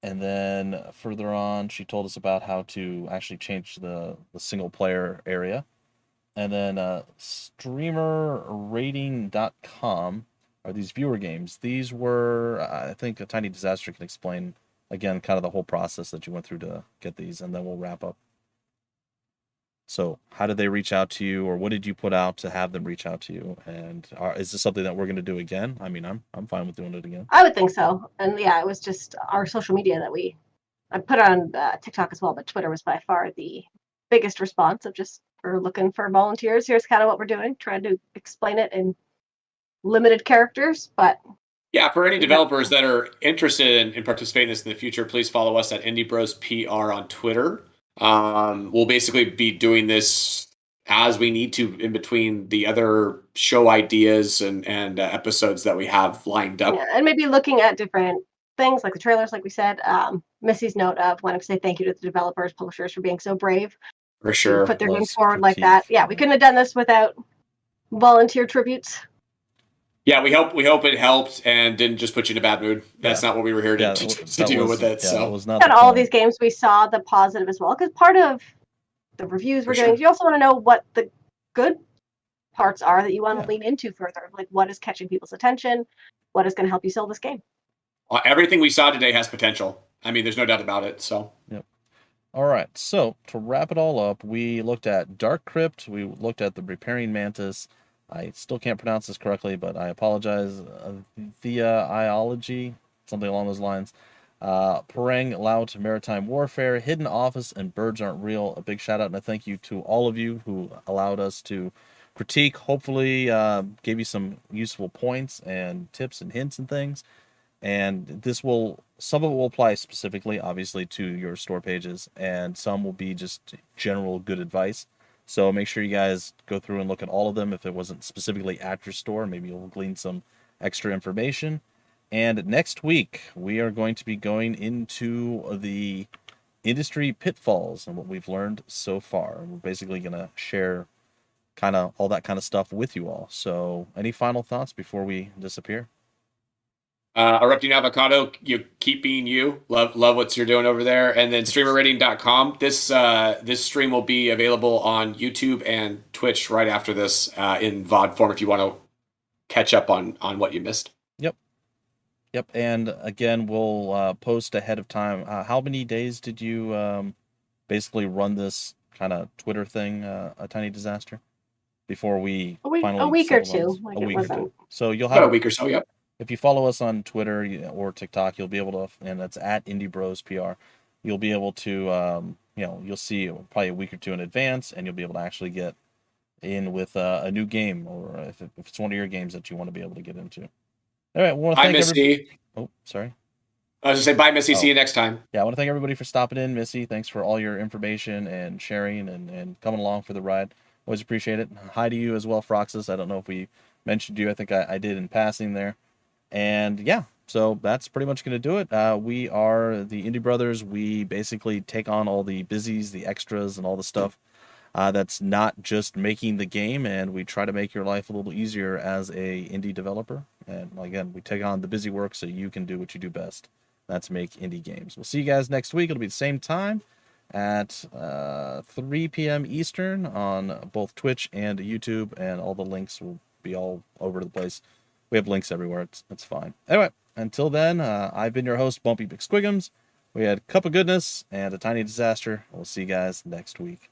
A: And then further on, she told us about how to actually change the single player area. And then streamerrating.com are these viewer games. These were, I think, a Tiny Disaster can explain again kind of the whole process that you went through to get these, and then we'll wrap up. So how did they reach out to you, or what did you put out to have them reach out to you? And is this something that we're going to do again? I mean, I'm fine with doing it again.
C: I would think so. And yeah, it was just our social media that I put on TikTok as well, but Twitter was by far the biggest response of just, we're looking for volunteers. Here's kind of what we're doing, trying to explain it in limited characters, but
B: yeah, for any developers that are interested in participating in this in the future, please follow us at IndieBrosPR on Twitter. We'll basically be doing this as we need to in between the other show ideas and episodes that we have lined up.
C: Yeah, and maybe looking at different things like the trailers, like we said. Missy's note of wanting to say thank you to the developers, publishers for being so brave.
B: For sure.
C: Put their names forward like that. Yeah, we couldn't have done this without volunteer tributes.
B: Yeah, we hope it helped and didn't just put you in a bad mood. That's not what we were here to do with it.
A: Yeah,
B: so
A: was not
C: and all of these games, we saw the positive as well, because part of the reviews we're doing, you also want to know what the good parts are that you want to lean into further. Like, what is catching people's attention? what is going to help you sell this game.
B: Everything we saw today has potential. I mean, there's no doubt about it. So,
A: Yep. All right. So to wrap it all up, we looked at Dark Crypt. We looked at the Repairing Mantis. I still can't pronounce this correctly, but I apologize. Theology, something along those lines. Parang Laut Maritime Warfare, Hidden Office, and Birds Aren't Real. A big shout out and a thank you to all of you who allowed us to critique. Hopefully, gave you some useful points and tips and hints and things. And some of it will apply specifically, obviously, to your store pages, and some will be just general good advice. So make sure you guys go through and look at all of them. If it wasn't specifically at your store, maybe you'll glean some extra information. And next week, we are going to be going into the industry pitfalls and what we've learned so far. We're basically going to share kind of all that kind of stuff with you all. So any final thoughts before we disappear?
B: Erupting Avocado, you keeping you. Love what you're doing over there. And then streamerrating.com. This stream will be available on YouTube and Twitch right after this in VOD form if you want to catch up on what you missed.
A: Yep, and again, we'll post ahead of time. How many days did you basically run this kind of Twitter thing, A Tiny Disaster, before we finally
C: a week or
A: settled on
C: two.
A: this?
C: Like
A: A
C: it
A: week or two.
C: wasn't.
A: So you'll
B: About a
A: have,
B: week or so, yep.
A: if you follow us on Twitter or TikTok, you'll be able to, and that's at Indie Bros PR. You'll be able to, you'll see probably a week or two in advance, and you'll be able to actually get in with a new game, or if it's one of your games that you want to be able to get into. All right, well,
B: Bye, Missy.
A: Oh, sorry.
B: I was going to say bye, Missy. See you next time.
A: Yeah, I want to thank everybody for stopping in. Missy, thanks for all your information and sharing and coming along for the ride. Always appreciate it. Hi to you as well, Froxus. I don't know if we mentioned you. I think I did in passing there. And yeah, so that's pretty much going to do it. We are the Indie Brothers. We basically take on all the busies, the extras, and all the stuff that's not just making the game, and we try to make your life a little easier as a indie developer. And again, we take on the busy work so you can do what you do best. That's make indie games. We'll see you guys next week. It'll be the same time at 3 p.m. Eastern on both Twitch and YouTube, and all the links will be all over the place. We have links everywhere. It's fine. Anyway, until then, I've been your host, Bumpy McSquigums. We had Cupogoodness and A Tiny Disaster. We'll see you guys next week.